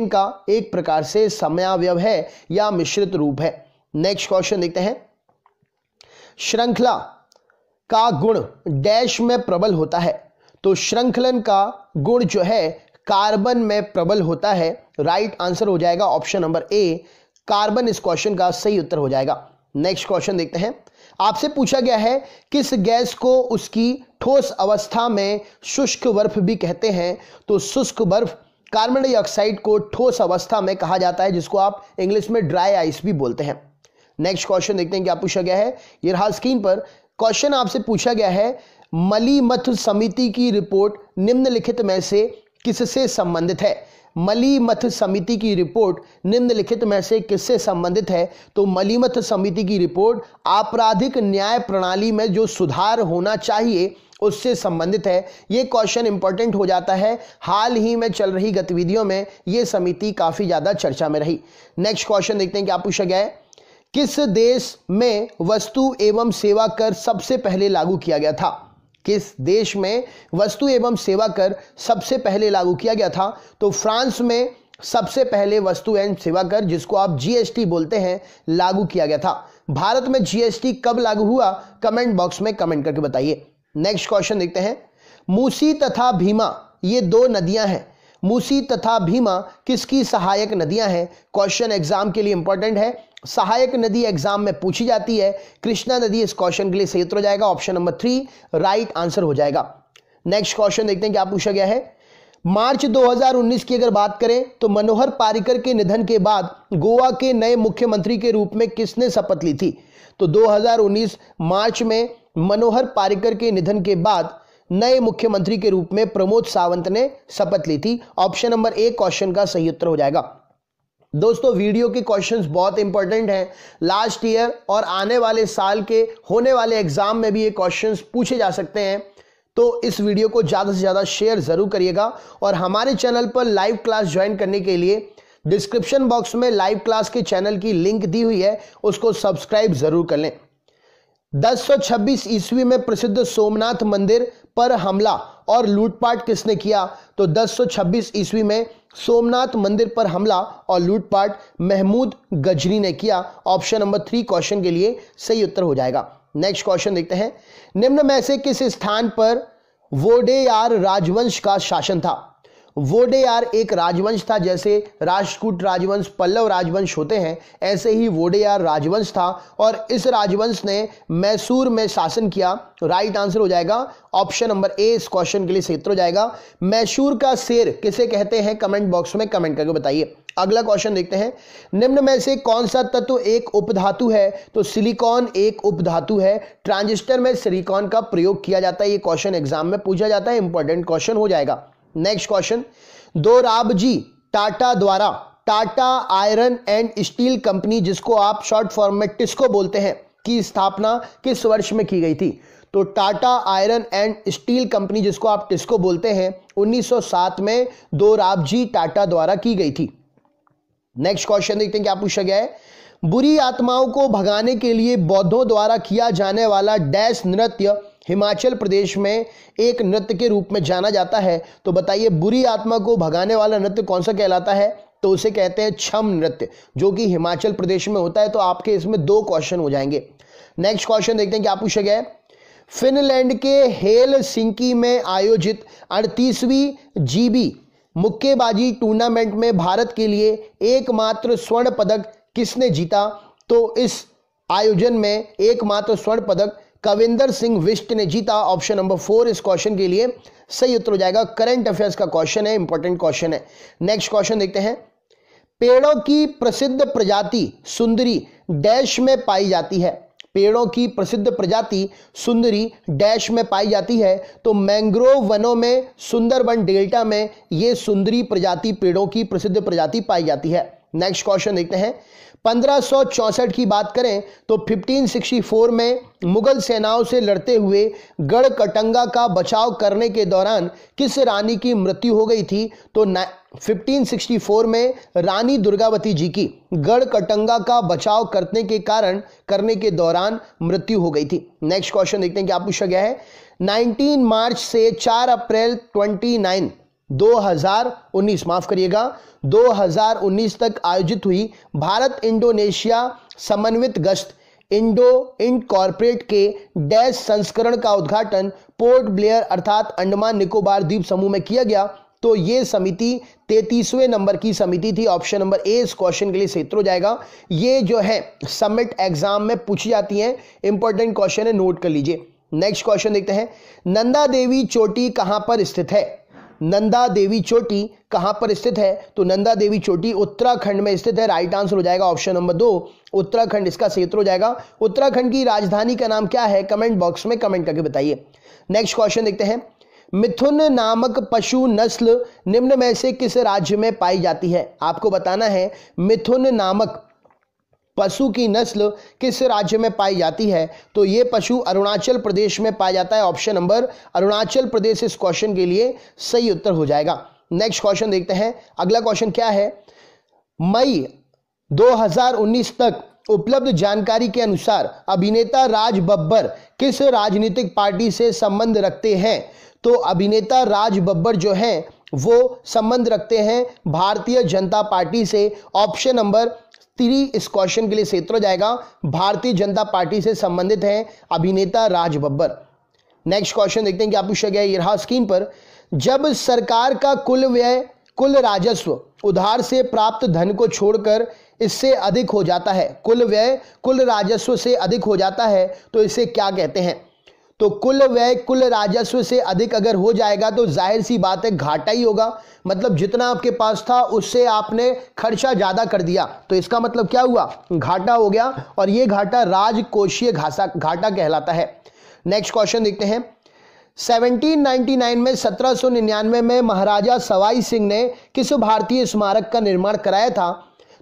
का एक प्रकार से समावयव है या मिश्रित रूप है। नेक्स्ट क्वेश्चन देखते हैं। श्रृंखला का गुण डैश में प्रबल होता है? तो श्रृंखलन का गुण जो है कार्बन में प्रबल होता है। राइट आंसर हो जाएगा ऑप्शन नंबर A, कार्बन इस क्वेश्चन का सही उत्तर हो जाएगा। नेक्स्ट क्वेश्चन देखते हैं। आपसे पूछा गया है किस गैस को उसकी ठोस अवस्था में शुष्क बर्फ भी कहते हैं? तो शुष्क बर्फ कार्बन डाइऑक्साइड को ठोस अवस्था में कहा जाता है, जिसको आप इंग्लिश में ड्राई आइस भी बोलते हैं। नेक्स्ट क्वेश्चन देखते हैं क्या पूछा गया है। ये रहा स्क्रीन पर क्वेश्चन। आपसे पूछा गया है मलीमथ समिति की रिपोर्ट निम्नलिखित में से किससे संबंधित है? मलीमथ समिति की रिपोर्ट निम्नलिखित में से किससे संबंधित है? तो मलीमथ समिति की रिपोर्ट आपराधिक न्याय प्रणाली में जो सुधार होना चाहिए उससे संबंधित है। यह क्वेश्चन इंपॉर्टेंट हो जाता है। हाल ही में चल रही गतिविधियों में यह समिति काफी ज्यादा चर्चा में रही। नेक्स्ट क्वेश्चन देखते हैं क्या पूछा गया है। किस देश में वस्तु एवं सेवा कर सबसे पहले लागू किया गया था? किस देश में वस्तु एवं सेवा कर सबसे पहले लागू किया गया था? तो फ्रांस में सबसे पहले वस्तु एवं सेवा कर, जिसको आप GST बोलते हैं, लागू किया गया था। भारत में GST कब लागू हुआ? कमेंट बॉक्स में कमेंट करके बताइए। नेक्स्ट क्वेश्चन देखते हैं। मूसी तथा भीमा ये 2 नदियां हैं। मूसी तथा भीमा किसकी सहायक नदियां हैं? क्वेश्चन एग्जाम के लिए इंपॉर्टेंट है। सहायक नदी एग्जाम में पूछी जाती है। कृष्णा नदी इस क्वेश्चन के लिए सही उत्तर हो जाएगा। ऑप्शन नंबर 3 राइट आंसर हो जाएगा। नेक्स्ट क्वेश्चन देखते हैं क्या पूछा गया है। मार्च 2019 की अगर बात करें तो मनोहर पारिकर के निधन के बाद गोवा के नए मुख्यमंत्री के रूप में किसने शपथ ली थी? तो 2019 मार्च में मनोहर पार्रिकर के निधन के बाद नए मुख्यमंत्री के रूप में प्रमोद सावंत ने शपथ ली थी? ऑप्शन नंबर ए क्वेश्चन का सही उत्तर हो जाएगा। दोस्तों, वीडियो के क्वेश्चंस बहुत इंपॉर्टेंट हैं। लास्ट ईयर और आने वाले साल के होने वाले एग्जाम में भी ये क्वेश्चंस पूछे जा सकते हैं, तो इस वीडियो को ज़्यादा से ज़्यादा शेयर ज़रूर करिएगा। और हमारे चैनल पर लाइव क्लास ज्वाइन करने के लिए डिस्क्रिप्शन बॉक्स में लाइव क्लास के चैनल की लिंक दी हुई है, उसको सब्सक्राइब ज़रूर कर लें। 1026 ईस्वी में प्रसिद्ध सोमनाथ मंदिर पर हमला और लूटपाट किसने किया? तो 1026 ईस्वी में सोमनाथ मंदिर पर हमला और लूटपाट महमूद गजनी ने किया। ऑप्शन नंबर 3 क्वेश्चन के लिए सही उत्तर हो जाएगा। नेक्स्ट क्वेश्चन देखते हैं, निम्न में से किस स्थान पर वोडेयार राजवंश का शासन था? वोडेयार एक राजवंश था, जैसे राष्ट्रकूट राजवंश, पल्लव राजवंश होते हैं, ऐसे ही वोडेयार राजवंश था और इस राजवंश ने मैसूर में शासन किया। राइट आंसर हो जाएगा ऑप्शन नंबर ए, इस क्वेश्चन के लिए सही उत्तर हो जाएगा। मैसूर का शेर किसे कहते हैं? कमेंट बॉक्स में कमेंट करके बताइए। अगला क्वेश्चन देखते हैं, निम्न में से कौन सा तत्व एक उपधातु है? तो सिलिकॉन एक उपधातु है। ट्रांजिस्टर में सिलिकॉन का प्रयोग किया जाता है। ये क्वेश्चन एग्जाम में पूछा जाता है, इंपॉर्टेंट क्वेश्चन हो जाएगा। नेक्स्ट क्वेश्चन, दोराबजी टाटा द्वारा Tata iron and steel company, जिसको आप शॉर्ट फॉर्म में टिस्को बोलते हैं, की स्थापना किस वर्ष में की गई थी? तो Tata iron and steel company, जिसको आप टिस्को बोलते हैं, 1907 में दोराबजी टाटा द्वारा की गई थी। नेक्स्ट क्वेश्चन देखते हैं क्या पूछा गया है, बुरी आत्माओं को भगाने के लिए बौद्धों द्वारा किया जाने वाला डैश नृत्य हिमाचल प्रदेश में एक नृत्य के रूप में जाना जाता है? तो बताइए, बुरी आत्मा को भगाने वाला नृत्य कौन सा कहलाता है? तो उसे कहते हैं छम नृत्य, जो कि हिमाचल प्रदेश में होता है। तो आपके इसमें 2 क्वेश्चन हो जाएंगे। नेक्स्ट क्वेश्चन देखते हैं क्या पूछा गया है, फिनलैंड के हेलसिंकी में आयोजित 38वीं जीबी मुक्केबाजी टूर्नामेंट में भारत के लिए एकमात्र स्वर्ण पदक किसने जीता? तो इस आयोजन में एकमात्र स्वर्ण पदक कविंदर सिंह बिष्ट ने जीता। ऑप्शन नंबर 4 इस क्वेश्चन के लिए सही उत्तर हो जाएगा। करंट अफेयर्स का क्वेश्चन है, इंपॉर्टेंट क्वेश्चन है। नेक्स्ट क्वेश्चन देखते हैं, पेड़ों की प्रसिद्ध प्रजाति सुंदरी डैश में पाई जाती है? पेड़ों की प्रसिद्ध प्रजाति सुंदरी डैश में पाई जाती है? तो मैंग्रोव वनों में, सुंदरबन डेल्टा में ये सुंदरी प्रजाति, पेड़ों की प्रसिद्ध प्रजाति पाई जाती है। नेक्स्ट क्वेश्चन देखते हैं, 1564 की बात करें तो 1564 में मुगल सेनाओं से लड़ते हुए गढ़कटंगा का बचाव करने के दौरान किस रानी की मृत्यु हो गई थी? तो 1564 में रानी दुर्गावती जी की गढ़कटंगा का बचाव करने के दौरान मृत्यु हो गई थी। नेक्स्ट क्वेश्चन देखते हैं क्या पूछा गया है, 19 मार्च से 4 अप्रैल 2019 तक आयोजित हुई भारत इंडोनेशिया समन्वित गश्त इंड कॉर्पोरेट के डैश संस्करण का उद्घाटन पोर्ट ब्लेयर अर्थात अंडमान निकोबार द्वीप समूह में किया गया? तो ये समिति 33वें नंबर की समिति थी। ऑप्शन नंबर ए इस क्वेश्चन के लिए सही उत्तर हो जाएगा। ये जो है समिट एग्जाम में पूछी जाती हैं, इंपॉर्टेंट क्वेश्चन है, नोट कर लीजिए। नेक्स्ट क्वेश्चन देखते हैं, नंदा देवी चोटी कहां पर स्थित है? नंदा देवी चोटी कहां पर स्थित है? तो नंदा देवी चोटी उत्तराखंड में स्थित है। राइट आंसर हो जाएगा ऑप्शन नंबर 2 उत्तराखंड, इसका सही उत्तर हो जाएगा। उत्तराखंड की राजधानी का नाम क्या है? कमेंट बॉक्स में कमेंट करके बताइए। नेक्स्ट क्वेश्चन देखते हैं, मिथुन नामक पशु नस्ल निम्न में से किस राज्य में पाई जाती है? आपको बताना है मिथुन नामक पशु की नस्ल किस राज्य में पाई जाती है? तो यह पशु अरुणाचल प्रदेश में पाया जाता है। ऑप्शन नंबर अरुणाचल प्रदेश इस क्वेश्चन के लिए सही उत्तर हो जाएगा। नेक्स्ट क्वेश्चन देखते हैं, अगला क्वेश्चन क्या है, मई 2019 तक उपलब्ध जानकारी के अनुसार अभिनेता राज बब्बर किस राजनीतिक पार्टी से संबंध रखते हैं? तो अभिनेता राज बब्बर जो हैं वो संबंध रखते हैं भारतीय जनता पार्टी से। ऑप्शन नंबर 3 इस क्वेश्चन के लिए सही उत्तर हो जाएगा। भारतीय जनता पार्टी से संबंधित हैं अभिनेता राज बब्बर। नेक्स्ट क्वेश्चन देखते हैं क्या पूछा गया है, ये रहा स्क्रीन पर, जब सरकार का कुल राजस्व उधार से प्राप्त धन को छोड़कर इससे अधिक हो जाता है, कुल व्यय कुल राजस्व से अधिक हो जाता है, तो इसे क्या कहते हैं? तो कुल व्यय कुल राजस्व से अधिक अगर हो जाएगा तो जाहिर सी बात है घाटा ही होगा। मतलब जितना आपके पास था उससे आपने खर्चा ज्यादा कर दिया, तो इसका मतलब क्या हुआ? घाटा हो गया, और यह घाटा राजकोषीय घाटा कहलाता है। नेक्स्ट क्वेश्चन देखते हैं। 1799 में 1799 में महाराजा सवाई सिंह ने किस भारतीय स्मारक का निर्माण कराया था?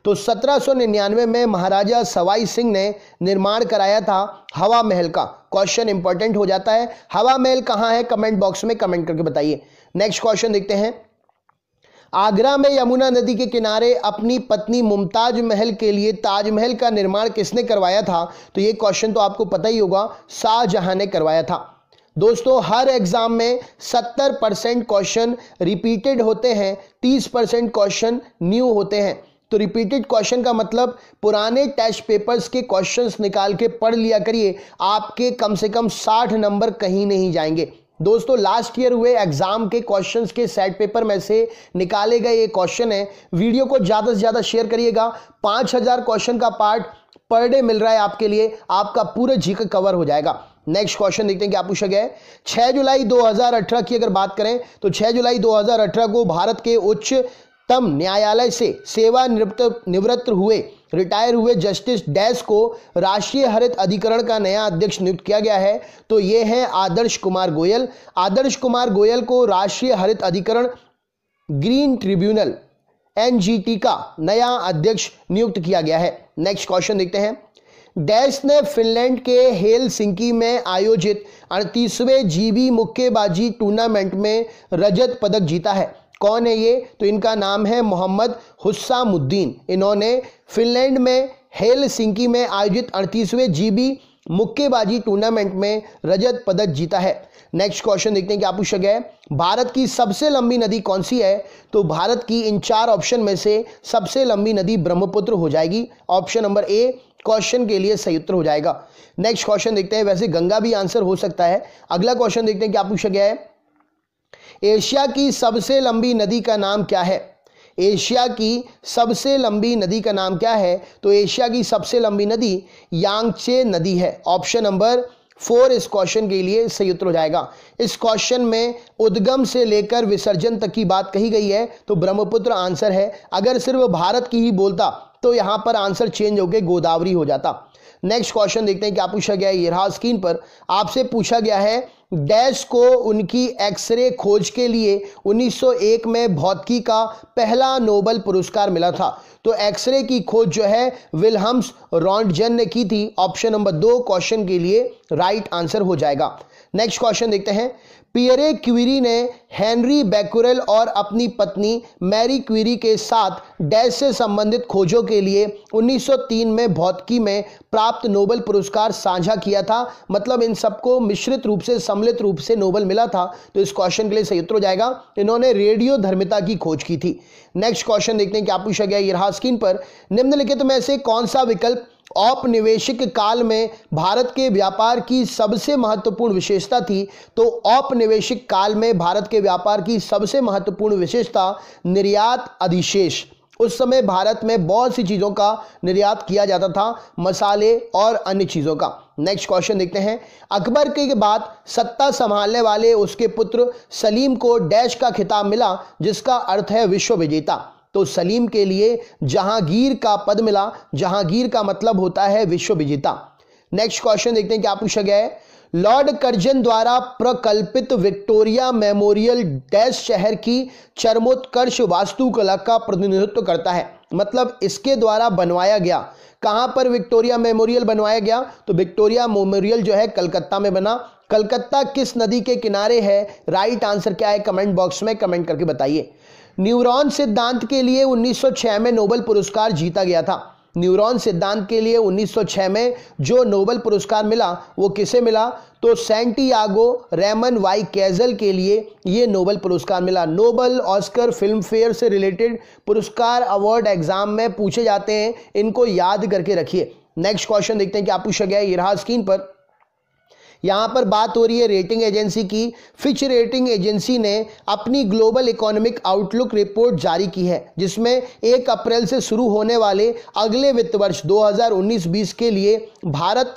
तो 1799 में महाराजा सवाई सिंह ने निर्माण कराया था हवा महल का। क्वेश्चन इंपॉर्टेंट हो जाता है। हवा महल कहां है? कमेंट बॉक्स में कमेंट करके बताइए। नेक्स्ट क्वेश्चन देखते हैं। आगरा में यमुना नदी के किनारे अपनी पत्नी मुमताज महल के लिए ताजमहल का निर्माण किसने करवाया था? तो ये क्वेश्चन तो आपको पता ही होगा, शाहजहां ने करवाया था। दोस्तों, हर एग्जाम में 70% क्वेश्चन रिपीटेड होते हैं, 30% क्वेश्चन न्यू होते हैं। तो रिपीटेड क्वेश्चन का मतलब पुराने टेस्ट पेपर्स के क्वेश्चंस निकाल के पढ़ लिया करिए, आपके कम से कम 60 नंबर कहीं नहीं जाएंगे। दोस्तों, लास्ट ईयर हुए एग्जाम के क्वेश्चंस के सेट पेपर में से निकाले गए ये क्वेश्चन है। वीडियो को ज़्यादा से ज़्यादा शेयर करिएगा। 5000 क्वेश्चन का पार्ट पर डे मिल रहा है आपके लिए, आपका पूरा जीके कवर हो जाएगा। नेक्स्ट क्वेश्चन देखते हैं क्या पूछा गया है। 6 जुलाई 2018 की अगर बात करें तो 6 जुलाई 2018 को भारत के उच्चतम न्यायालय से सेवानिवृत्त हुए रिटायर हुए जस्टिस डैश को राष्ट्रीय हरित अधिकरण का नया अध्यक्ष नियुक्त किया गया है। तो ये हैं आदर्श कुमार गोयल। आदर्श कुमार गोयल को राष्ट्रीय हरित अधिकरण ग्रीन ट्रिब्यूनल एनजीटी का नया अध्यक्ष नियुक्त किया गया है। नेक्स्ट क्वेश्चन देखते हैं। डैश ने फिनलैंड के हेलसिंकी में आयोजित 38वें जीबी मुक्केबाजी टूर्नामेंट में रजत पदक जीता है। कौन है ये? तो इनका नाम है मोहम्मद हुस्सामुद्दीन। इन्होंने फिनलैंड में हेलसिंकी में आयोजित 38वें जीबी मुक्केबाजी टूर्नामेंट में रजत पदक जीता है। नेक्स्ट क्वेश्चन देखते हैं क्या पूछा गया है। भारत की सबसे लंबी नदी कौन सी है? तो भारत की इन 4 ऑप्शन में से सबसे लंबी नदी ब्रह्मपुत्र हो जाएगी। ऑप्शन नंबर ए क्वेश्चन के लिए सही उत्तर हो जाएगा। नेक्स्ट क्वेश्चन देखते हैं। वैसे गंगा भी आंसर हो सकता है। अगला क्वेश्चन देखते हैं क्या पूछा गया है। एशिया की सबसे लंबी नदी का नाम क्या है? एशिया की सबसे लंबी नदी का नाम क्या है? तो एशिया की सबसे लंबी नदी यांगचे नदी है। ऑप्शन नंबर 4 इस क्वेश्चन के लिए सही उत्तर हो जाएगा। इस क्वेश्चन में उद्गम से लेकर विसर्जन तक की बात कही गई है, तो ब्रह्मपुत्र आंसर है। अगर सिर्फ भारत की ही बोलता तो यहां पर आंसर चेंज होकर गोदावरी हो जाता। नेक्स्ट क्वेश्चन देखते हैं क्या पूछा गया है। ये रहा स्क्रीन पर। आपसे पूछा गया है डैश को उनकी एक्सरे खोज के लिए 1901 में भौतिकी का पहला नोबेल पुरस्कार मिला था। तो एक्सरे की खोज जो है विल्हम्स रॉन्टजन ने की थी। ऑप्शन नंबर 2 क्वेश्चन के लिए राइट आंसर हो जाएगा। नेक्स्ट क्वेश्चन देखते हैं। पियरे क्यूरी ने हेनरी बैकुरेल और अपनी पत्नी मैरी क्यूरी के साथ डैश से संबंधित खोजों के लिए 1903 में भौतिकी में प्राप्त नोबेल पुरस्कार साझा किया था। मतलब इन सबको मिश्रित रूप से सम्मिलित रूप से नोबेल मिला था। तो इस क्वेश्चन के लिए सही उत्तर हो जाएगा। इन्होंने रेडियो धर्मिता की खोज की थी। नेक्स्ट क्वेश्चन देखते हैं क्या पूछा गया। ये रहा स्क्रीन पर। निम्नलिखित में से कौन सा विकल्प औपनिवेशिक काल में भारत के व्यापार की सबसे महत्वपूर्ण विशेषता थी? तो औपनिवेशिक काल में भारत के व्यापार की सबसे महत्वपूर्ण विशेषता निर्यात अधिशेष। उस समय भारत में बहुत सी चीजों का निर्यात किया जाता था, मसाले और अन्य चीजों का। नेक्स्ट क्वेश्चन देखते हैं। अकबर के बाद सत्ता संभालने वाले उसके पुत्र सलीम को डैश का खिताब मिला, जिसका अर्थ है विश्व विजेता। तो सलीम के लिए जहांगीर का पद मिला। जहांगीर का मतलब होता है विश्व विजेता। नेक्स्ट क्वेश्चन देखते हैं क्या पूछा गया है। लॉर्ड कर्जन द्वारा प्रकल्पित विक्टोरिया मेमोरियल डैश शहर की चरमोत्कर्ष वास्तुकला का प्रतिनिधित्व करता है। मतलब इसके द्वारा बनवाया गया। कहां पर विक्टोरिया मेमोरियल बनवाया गया? तो विक्टोरिया मेमोरियल जो है कलकत्ता में बना। कलकत्ता किस नदी के किनारे है? राइट आंसर क्या है? कमेंट बॉक्स में कमेंट करके बताइए। न्यूरॉन सिद्धांत के लिए 1906 में नोबेल पुरस्कार जीता गया था। न्यूरॉन सिद्धांत के लिए 1906 में जो नोबेल पुरस्कार मिला वो किसे मिला? तो सैंटियागो रेमन वाई कैजल के लिए ये नोबेल पुरस्कार मिला। नोबेल, ऑस्कर, फिल्म फेयर से रिलेटेड पुरस्कार अवार्ड एग्जाम में पूछे जाते हैं, इनको याद करके रखिए। नेक्स्ट क्वेश्चन देखते हैं क्या पूछा गया है। ये रहा स्क्रीन पर। यहां पर बात हो रही है रेटिंग एजेंसी की। फिच रेटिंग एजेंसी ने अपनी ग्लोबल इकोनॉमिक आउटलुक रिपोर्ट जारी की है, जिसमें 1 अप्रैल से शुरू होने वाले अगले वित्त वर्ष 2019-20 के लिए भारत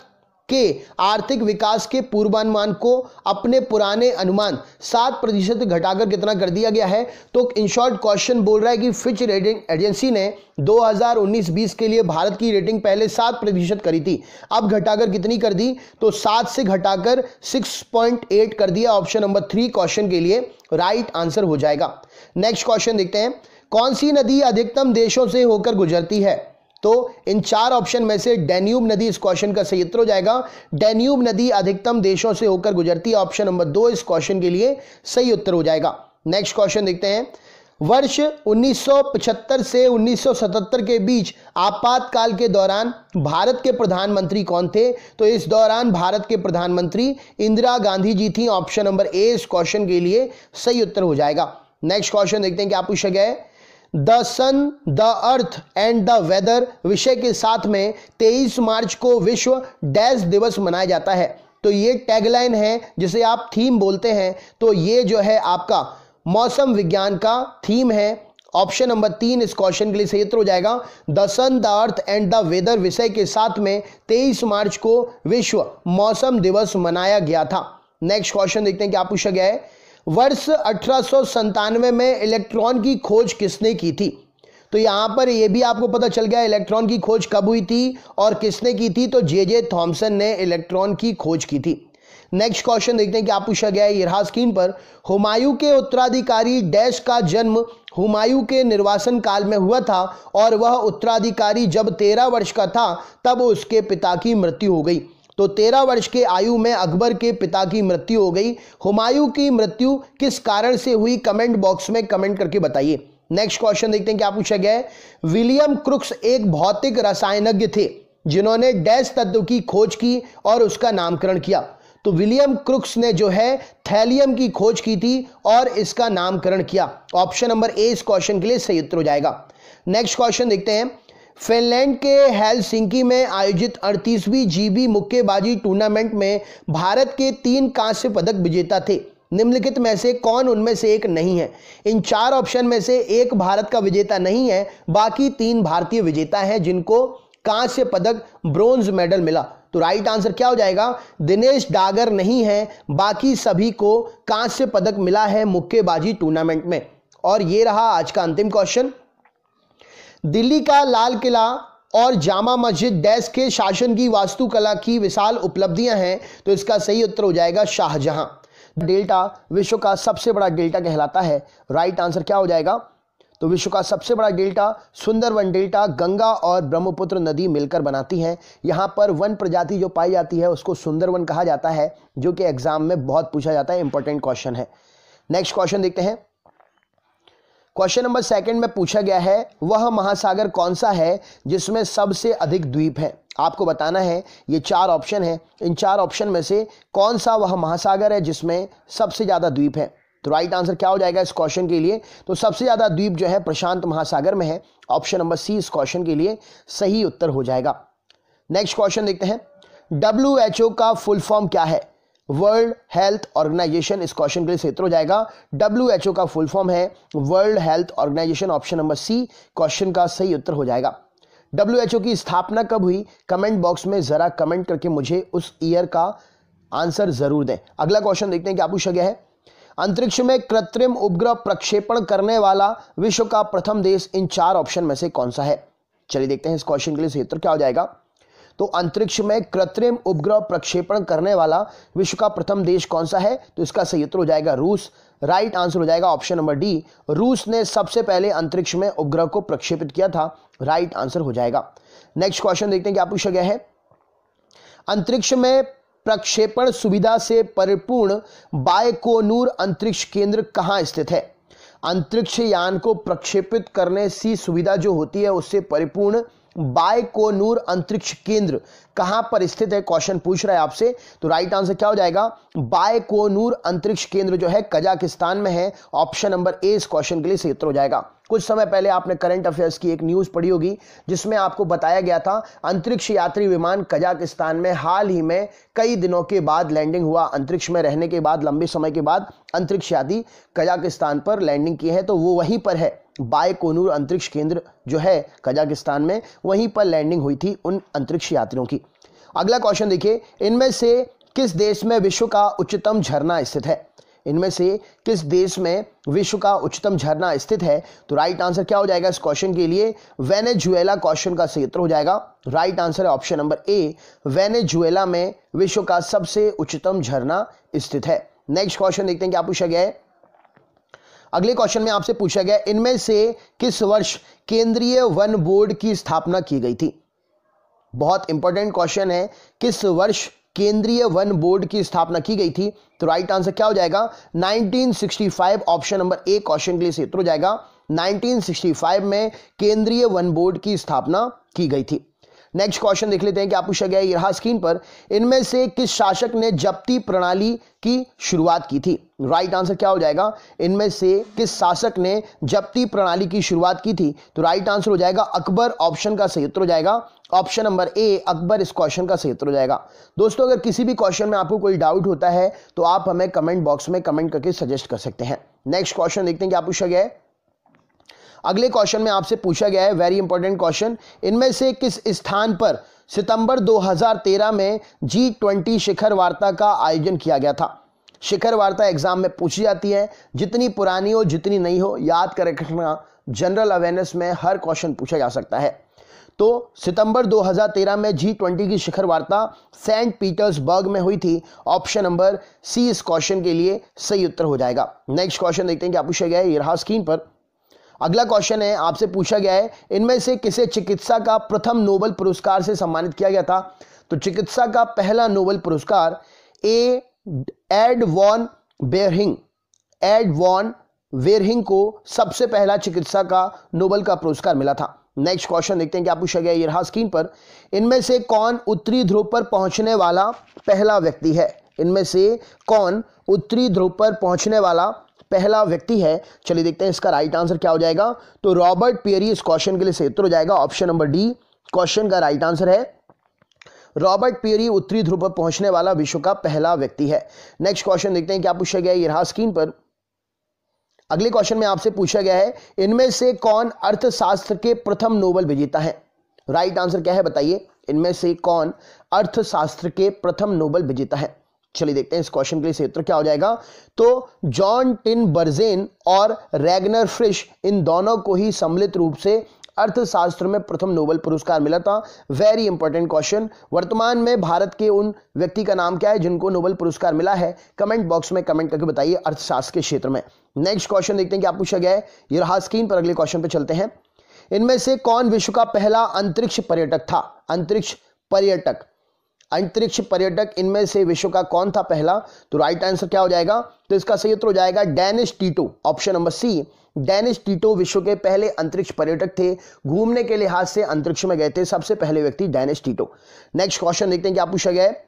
के आर्थिक विकास के पूर्वानुमान को अपने पुराने अनुमान 7% घटाकर कितना कर दिया गया है? तो इन शॉर्ट क्वेश्चन बोल रहा है कि फिच रेटिंग एजेंसी ने 2019-20 के लिए भारत की रेटिंग पहले 7% करी थी, अब घटाकर कितनी कर दी? तो 7 से घटाकर 6.8 कर दिया। ऑप्शन नंबर 3 क्वेश्चन के लिए राइट आंसर हो जाएगा। नेक्स्ट क्वेश्चन देखते हैं, कौन सी नदी अधिकतम देशों से होकर गुजरती है? तो इन 4 ऑप्शन में से डैन्यूब नदी इस क्वेश्चन का सही उत्तर हो जाएगा। डैन्यूब नदी अधिकतम देशों से होकर गुजरती है। ऑप्शन नंबर 2 इस क्वेश्चन के लिए सही उत्तर हो जाएगा। नेक्स्ट क्वेश्चन देखते हैं, वर्ष 1975 से 1977 के बीच आपातकाल के दौरान भारत के प्रधानमंत्री कौन थे? तो इस दौरान भारत के प्रधानमंत्री इंदिरा गांधी जी थी। ऑप्शन नंबर ए इस क्वेश्चन के लिए सही उत्तर हो जाएगा। नेक्स्ट क्वेश्चन देखते हैं क्या पूछा गया है। The sun, the earth and the weather विषय के साथ में 23 मार्च को विश्व डैश दिवस मनाया जाता है। तो ये टैगलाइन है जिसे आप थीम बोलते हैं। तो ये जो है आपका मौसम विज्ञान का थीम है। ऑप्शन नंबर 3 इस क्वेश्चन के लिए सही उत्तर हो जाएगा। The sun, the earth and the weather विषय के साथ में 23 मार्च को विश्व मौसम दिवस मनाया गया था। नेक्स्ट क्वेश्चन देखते हैं क्या पूछा गया है। वर्ष 1897 में इलेक्ट्रॉन की खोज किसने की थी? तो यहां पर यह भी आपको पता चल गया इलेक्ट्रॉन की खोज कब हुई थी और किसने की थी? तो जे थॉमसन ने इलेक्ट्रॉन की खोज की थी। नेक्स्ट क्वेश्चन देखते हैं क्या पूछा गया है। ये रहा स्क्रीन पर, हुमायूं के उत्तराधिकारी डैश का जन्म हुमायूं के निर्वासन काल में हुआ था और वह उत्तराधिकारी जब 13 वर्ष का था तब उसके पिता की मृत्यु हो गई। तो 13 वर्ष के आयु में अकबर के पिता की मृत्यु हो गई। हुमायूं की मृत्यु किस कारण से हुई? कमेंट बॉक्स में कमेंट करके बताइए। नेक्स्ट क्वेश्चन देखते हैं क्या पूछा गया है। विलियम क्रुक्स एक भौतिक रसायनज्ञ थे जिन्होंने डैश तत्व की खोज की और उसका नामकरण किया। तो विलियम क्रुक्स ने जो है थैलियम की खोज की थी और इसका नामकरण किया। ऑप्शन नंबर ए इस क्वेश्चन के लिए सही उत्तर हो जाएगा। नेक्स्ट क्वेश्चन देखते हैं, फिनलैंड के हेलसिंकी में आयोजित 38वीं जीबी मुक्केबाजी टूर्नामेंट में भारत के 3 कांस्य पदक विजेता थे। निम्नलिखित में से कौन उनमें से एक नहीं है? इन 4 ऑप्शन में से एक भारत का विजेता नहीं है, बाकी 3 भारतीय विजेता हैं जिनको कांस्य पदक ब्रोंज मेडल मिला। तो राइट आंसर क्या हो जाएगा? दिनेश डागर नहीं है, बाकी सभी को कांस्य पदक मिला है मुक्केबाजी टूर्नामेंट में। और ये रहा आज का अंतिम क्वेश्चन। दिल्ली का लाल किला और जामा मस्जिद डैश के शासन की वास्तुकला की विशाल उपलब्धियां हैं। तो इसका सही उत्तर हो जाएगा शाहजहां। डेल्टा विश्व का सबसे बड़ा डेल्टा कहलाता है। राइट आंसर क्या हो जाएगा? तो विश्व का सबसे बड़ा डेल्टा सुंदरवन डेल्टा गंगा और ब्रह्मपुत्र नदी मिलकर बनाती हैं। यहाँ पर वन प्रजाति जो पाई जाती है उसको सुंदरवन कहा जाता है, जो कि एग्जाम में बहुत पूछा जाता है, इंपॉर्टेंट क्वेश्चन है। नेक्स्ट क्वेश्चन देखते हैं। क्वेश्चन नंबर 2 में पूछा गया है, वह महासागर कौन सा है जिसमें सबसे अधिक द्वीप है? आपको बताना है। ये 4 ऑप्शन है, इन 4 ऑप्शन में से कौन सा वह महासागर है जिसमें सबसे ज्यादा द्वीप है? तो राइट आंसर क्या हो जाएगा इस क्वेश्चन के लिए? तो सबसे ज्यादा द्वीप जो है प्रशांत महासागर में है। ऑप्शन नंबर सी इस क्वेश्चन के लिए सही उत्तर हो जाएगा। नेक्स्ट क्वेश्चन देखते हैं, WHO का फुल फॉर्म क्या है? वर्ल्ड हेल्थ ऑर्गेनाइजेशन इस क्वेश्चन के लिए सही उत्तर हो जाएगा। WHO का फुल फॉर्म है World Health Organization. Option number C question का सही उत्तर हो जाएगा। WHO की स्थापना कब हुई? कमेंट बॉक्स में जरा कमेंट करके मुझे उस ईयर का आंसर जरूर दें। अगला क्वेश्चन देखते हैं क्या पूछा गया है। अंतरिक्ष में कृत्रिम उपग्रह प्रक्षेपण करने वाला विश्व का प्रथम देश इन 4 ऑप्शन में से कौन सा है? चलिए देखते हैं इस क्वेश्चन के लिए सही उत्तर क्या हो जाएगा। तो अंतरिक्ष में कृत्रिम उपग्रह प्रक्षेपण करने वाला विश्व का प्रथम देश कौन सा है? तो इसका सही उत्तर हो जाएगा रूस। राइट आंसर हो जाएगा ऑप्शन नंबर डी। रूस ने सबसे पहले अंतरिक्ष में उपग्रह को प्रक्षेपित किया था। राइट आंसर हो जाएगा। नेक्स्ट क्वेश्चन देखते हैं क्या पूछा गया है। अंतरिक्ष में प्रक्षेपण सुविधा से परिपूर्ण बायकोनूर अंतरिक्ष केंद्र कहां स्थित है? अंतरिक्ष यान को प्रक्षेपित करने की सुविधा जो होती है उससे परिपूर्ण बायकोनूर अंतरिक्ष केंद्र कहां पर स्थित है? क्वेश्चन पूछ रहा है आपसे। तो राइट आंसर क्या हो जाएगा? बायकोनूर अंतरिक्ष केंद्र जो है कजाकिस्तान में है। ऑप्शन नंबर ए इस क्वेश्चन के लिए सही उत्तर हो जाएगा। कुछ समय पहले आपने करंट अफेयर्स की एक न्यूज पढ़ी होगी जिसमें आपको बताया गया था अंतरिक्ष यात्री विमान कजाकिस्तान में हाल ही में कई दिनों के बाद लैंडिंग हुआ। अंतरिक्ष में रहने के बाद लंबे समय के बाद अंतरिक्ष यात्री कजाकिस्तान पर लैंडिंग की है। तो वो वहीं पर है, बायकोनूर अंतरिक्ष केंद्र जो है कजाकिस्तान में, वहीं पर लैंडिंग हुई थी उन अंतरिक्ष यात्रियों की। अगला क्वेश्चन देखिए, इनमें से किस देश में विश्व का उच्चतम झरना स्थित है? इनमें से किस देश में विश्व का उच्चतम झरना स्थित है? तो राइट आंसर क्या हो जाएगा इस क्वेश्चन के लिए? वेनेजुएला क्वेश्चन का सही उत्तर हो जाएगा। राइट आंसर है ऑप्शन नंबर ए, वेनेजुएला में विश्व का सबसे उच्चतम झरना स्थित है। नेक्स्ट क्वेश्चन देखते हैं क्या पूछा गया है। अगले क्वेश्चन में आपसे पूछा गया, इनमें से किस वर्ष केंद्रीय वन बोर्ड की स्थापना की गई थी? बहुत इंपॉर्टेंट क्वेश्चन है, किस वर्ष केंद्रीय वन बोर्ड की स्थापना की गई थी? तो राइट आंसर क्या हो जाएगा? 1965, ऑप्शन नंबर ए क्वेश्चन के लिए सही उत्तर हो जाएगा। 1965 में केंद्रीय वन बोर्ड की स्थापना की गई थी। नेक्स्ट क्वेश्चन देख लेते हैं क्या पूछा गया है। ये रहा स्क्रीन पर, इनमें से किस शासक ने जब्ती प्रणाली की शुरुआत की थी? राइट आंसर क्या हो जाएगा? इनमें से किस शासक ने जब्ती प्रणाली की शुरुआत की थी? तो राइट आंसर हो जाएगा अकबर, ऑप्शन का सही उत्तर हो जाएगा। ऑप्शन नंबर ए अकबर इस क्वेश्चन का सही उत्तर हो जाएगा। दोस्तों, अगर किसी भी क्वेश्चन में आपको कोई डाउट होता है तो आप हमें कमेंट बॉक्स में कमेंट करके सजेस्ट कर सकते हैं। नेक्स्ट क्वेश्चन देखते हैं क्या पूछा गया है। अगले क्वेश्चन में आपसे पूछा गया है, वेरी इंपॉर्टेंट क्वेश्चन, इनमें से किस स्थान पर सितंबर 2013 में G20 शिखर वार्ता का आयोजन किया गया था? शिखर वार्ता एग्जाम में पूछी जाती है, जितनी पुरानी हो जितनी नहीं हो याद कर रखना, जनरल अवेयरनेस में हर क्वेश्चन पूछा जा सकता है। तो सितंबर 2013 में G20 की शिखर वार्ता सेंट पीटर्सबर्ग में हुई थी। ऑप्शन नंबर सी इस क्वेश्चन के लिए सही उत्तर हो जाएगा। नेक्स्ट क्वेश्चन देखते हैं क्या पूछा गया है। ये रहा स्क्रीन पर। अगला क्वेश्चन है, आपसे पूछा गया है, इनमें से किसे चिकित्सा का प्रथम नोबेल पुरस्कार से सम्मानित किया गया था? तो चिकित्सा का पहला नोबेल पुरस्कार एड वॉन वेरहिंग को सबसे पहला चिकित्सा का नोबेल का पुरस्कार मिला था। नेक्स्ट क्वेश्चन देखते हैं क्या पूछा गया। ये रहा स्क्रीन पर, इनमें से कौन उत्तरी ध्रुव पर पहुंचने वाला पहला व्यक्ति है? इनमें से कौन उत्तरी ध्रुव पर पहुंचने वाला पहला व्यक्ति है? चलिए देखते हैं इसका राइट आंसर क्या हो जाएगा। तो रॉबर्ट पियरी इस क्वेश्चन के लिए सही उत्तर हो जाएगा। ऑप्शन नंबर डी क्वेश्चन का राइट आंसर है। रॉबर्ट पियरी उत्तरी ध्रुव पर पहुंचने वाला विश्व का पहला व्यक्ति है। नेक्स्ट क्वेश्चन देखते हैं क्या पूछा गया। ये रहा स्क्रीन पर। अगले क्वेश्चन में आपसे पूछा गया है, इनमें से कौन अर्थशास्त्र के प्रथम नोबेल विजेता है? राइट आंसर क्या है बताइए। इनमें से कौन अर्थशास्त्र के प्रथम नोबेल विजेता है? चलिए देखते हैं इस क्वेश्चन के लिए सही उत्तर क्या हो जाएगा। तो जॉन टिनबर्जेन और रैगनर फ्रिश, इन दोनों को ही सम्मिलित रूप से अर्थशास्त्र में प्रथम नोबेल पुरस्कार मिला था। Very important question. वर्तमान में भारत के उन व्यक्ति का नाम क्या है जिनको नोबेल पुरस्कार मिला है? कमेंट बॉक्स में कमेंट करके बताइए अर्थशास्त्र के क्षेत्र में। नेक्स्ट क्वेश्चन देखते हैं क्या पूछा गया है। ये रहा स्क्रीन पर। अगले क्वेश्चन पे चलते हैं। इनमें से कौन विश्व का पहला अंतरिक्ष पर्यटक था? अंतरिक्ष पर्यटक इनमें से विश्व का कौन था पहला? तो राइट आंसर क्या हो जाएगा? तो इसका सही उत्तर हो जाएगा Dennis Tito, option number C. Dennis Tito विश्व के पहले अंतरिक्ष पर्यटक थे। घूमने के लिहाज से अंतरिक्ष में गए थे सबसे पहले व्यक्ति डेनिस टीटो। नेक्स्ट क्वेश्चन देखते हैं क्या पूछा गया है।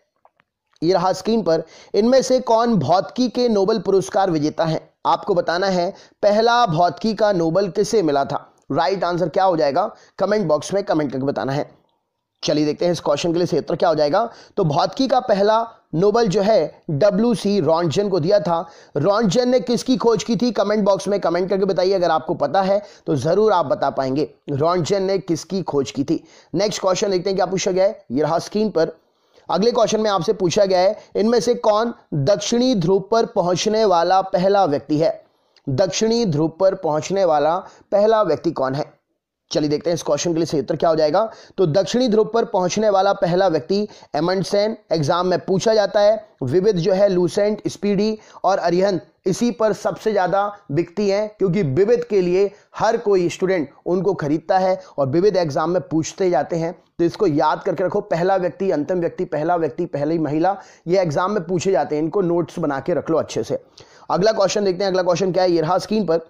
ये रहा स्क्रीन पर। इनमें से कौन भौतिकी के नोबेल पुरस्कार विजेता है? आपको बताना है पहला भौतिकी का नोबेल किसे मिला था। राइट आंसर क्या हो जाएगा? कमेंट बॉक्स में कमेंट करके बताना है। चलिए देखते हैं इस क्वेश्चन के लिए सही उत्तर क्या हो जाएगा। तो भौतिकी का पहला नोबेल जो है WC रॉन्टजन को दिया था। रॉन्टजन ने किसकी खोज की थी? कमेंट बॉक्स में कमेंट करके बताइए। अगर आपको पता है तो जरूर आप बता पाएंगे रॉन्टजन ने किसकी खोज की थी। नेक्स्ट क्वेश्चन देखते हैं क्या पूछा गया है। ये रहा स्क्रीन पर। अगले क्वेश्चन में आपसे पूछा गया है, इनमें से कौन दक्षिणी ध्रुव पर पहुंचने वाला पहला व्यक्ति है? दक्षिणी ध्रुव पर पहुंचने वाला पहला व्यक्ति कौन है? चलिए देखते हैं इस क्वेश्चन के लिए सही उत्तर क्या हो जाएगा। तो दक्षिणी ध्रुव पर पहुंचने वाला पहला व्यक्ति एमंडसेन, एग्जाम में पूछा जाता है। विविध जो है लूसेंट, स्पीडी और अरिहंत इसी पर सबसे ज्यादा बिकती हैं, क्योंकि विविध के लिए हर कोई स्टूडेंट उनको खरीदता है और विविध एग्जाम में पूछते जाते हैं। तो इसको याद करके रखो, पहला व्यक्ति, अंतिम व्यक्ति, पहला व्यक्ति, पहली महिला, ये एग्जाम में पूछे जाते हैं। इनको नोट्स बना के रख लो अच्छे से। अगला क्वेश्चन देखते हैं। अगला क्वेश्चन क्या है, ये रहा स्क्रीन पर।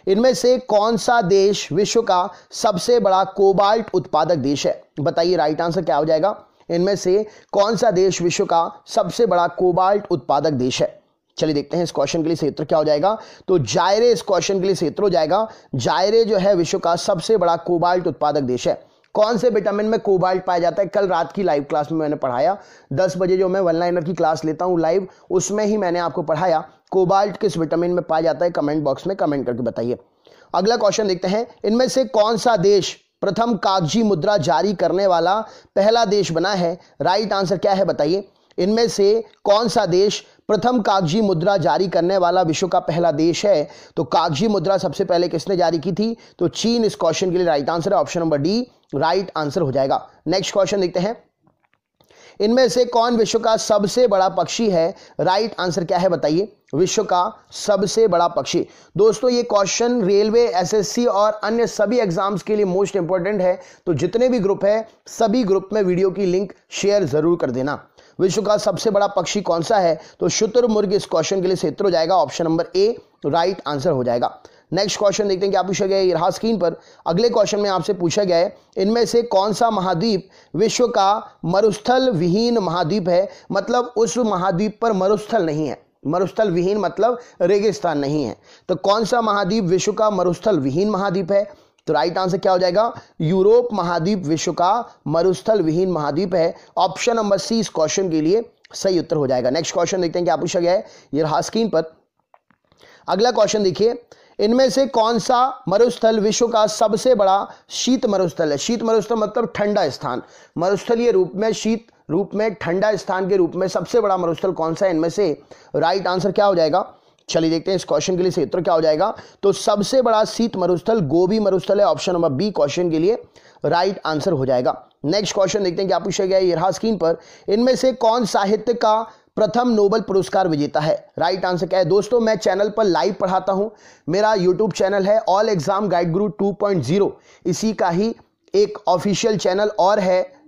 इनमें से कौन सा देश विश्व का सबसे बड़ा कोबाल्ट उत्पादक देश है? बताइए राइट आंसर क्या हो जाएगा। इनमें से कौन सा देश विश्व का सबसे बड़ा कोबाल्ट उत्पादक देश है? चलिए देखते हैं इस क्वेश्चन के लिए सही उत्तर क्या हो जाएगा। तो जायरे इस क्वेश्चन के लिए सही उत्तर हो जाएगा। जायरे जो है विश्व का सबसे बड़ा कोबाल्ट उत्पादक देश है। कौन से विटामिन में कोबाल्ट पाया जाता है? कल रात की लाइव क्लास में मैंने पढ़ाया। 10 बजे जो मैं वन लाइनर की क्लास लेता हूं लाइव, उसमें ही मैंने आपको पढ़ाया कोबाल्ट किस विटामिन में पाया जाता है। कमेंट बॉक्स में कमेंट करके बताइए। अगला क्वेश्चन देखते हैं। इनमें से कौन सा देश प्रथम कागजी मुद्रा जारी करने वाला पहला देश बना है? राइट आंसर क्या है बताइए। इनमें से कौन सा देश प्रथम कागजी मुद्रा जारी करने वाला विश्व का पहला देश है? तो कागजी मुद्रा सबसे पहले किसने जारी की थी? तो चीन इस क्वेश्चन के लिए राइट आंसर है, option number D right answer हो जाएगा। नेक्स्ट क्वेश्चन देखते हैं, इनमें से कौन विश्व का सबसे बड़ा पक्षी है? राइट आंसर क्या है बताइए। विश्व का सबसे बड़ा पक्षी। दोस्तों ये क्वेश्चन रेलवे, एसएससी और अन्य सभी एग्जाम्स के लिए मोस्ट इंपॉर्टेंट है, तो जितने भी ग्रुप है सभी ग्रुप में वीडियो की लिंक शेयर जरूर कर देना। विश्व का सबसे बड़ा पक्षी कौन सा है? तो शुतुरमुर्ग इस क्वेश्चन के लिए क्षेत्र हो जाएगा, ऑप्शन नंबर ए राइट आंसर हो जाएगा। नेक्स्ट क्वेश्चन देखते हैं क्या पूछा गया है, ये रहा स्क्रीन पर। अगले क्वेश्चन में आपसे पूछा गया है, इनमें से कौन सा महाद्वीप विश्व का मरुस्थल विहीन महाद्वीप है? मतलब उस महाद्वीप पर मरुस्थल नहीं है। मरुस्थल विहीन मतलब रेगिस्तान नहीं है। तो कौन सा महाद्वीप विश्व का मरुस्थल विहीन महाद्वीप है? तो राइट आंसर क्या हो जाएगा? यूरोप महाद्वीप विश्व का मरुस्थल विहीन महाद्वीप है, ऑप्शन नंबर सी इस क्वेश्चन के लिए सही उत्तर हो जाएगा। नेक्स्ट क्वेश्चन देखते हैं क्या पूछा गया है, ये रहा स्क्रीन पर। अगला क्वेश्चन देखिए, इनमें से कौन सा मरुस्थल विश्व का सबसे बड़ा शीत मरुस्थल है? शीत मरुस्थल मतलब ठंडा स्थान। मरुस्थलीय रूप में, शीत रूप में, ठंडा स्थान के रूप में सबसे बड़ा मरुस्थल कौन सा है? इनमें से राइट आंसर क्या हो जाएगा? चलिए देखते हैं इस क्वेश्चन के लिए सही उत्तर क्या हो जाएगा। तो सबसे बड़ा शीत मरुस्थल गोबी मरुस्थल है, ऑप्शन नंबर बी क्वेश्चन के लिए राइट आंसर हो जाएगा। नेक्स्ट क्वेश्चन देखते हैं क्या पूछा गया है, ये रहा स्क्रीन पर। इनमें से कौन साहित्य का प्रथम नोबेल पुरस्कार विजेता है? राइट आंसर क्या है? दोस्तों मैं चैनल पर लाइव पढ़ाता हूं, मेरा यूट्यूब चैनल है ऑल एग्जाम गाइड गुरु 2.0, इसी का ही एक ऑफिशियल चैनल और है,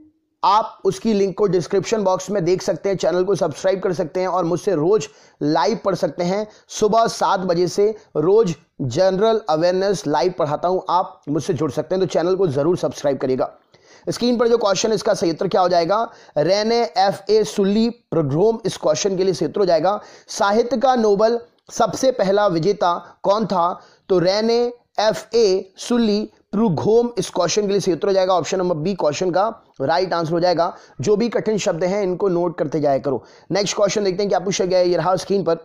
आप उसकी लिंक को डिस्क्रिप्शन बॉक्स में देख सकते हैं। चैनल को सब्सक्राइब कर सकते हैं और मुझसे रोज लाइव पढ़ सकते हैं। सुबह 7 बजे से रोज जनरल अवेयरनेस लाइव पढ़ाता हूं, आप मुझसे जुड़ सकते हैं, तो चैनल को जरूर सब्सक्राइब करिएगा। स्क्रीन पर जो क्वेश्चन है इसका सही उत्तर क्या हो जाएगा? Renee FA. सुल्ली प्रुघोम इस क्वेश्चन के लिए सही उत्तर हो जाएगा। साहित्य का नोबेल सबसे पहला विजेता कौन था? तो रेने एफ.ए. सुल्ली प्रुघोम इस क्वेश्चन के लिए सही उत्तर हो जाएगा, ऑप्शन नंबर बी क्वेश्चन का राइट आंसर हो जाएगा। जो भी कठिन शब्द हैं इनको नोट करते जाया करो। नेक्स्ट क्वेश्चन देखते हैं क्या पूछा गया है, ये रहा स्क्रीन पर।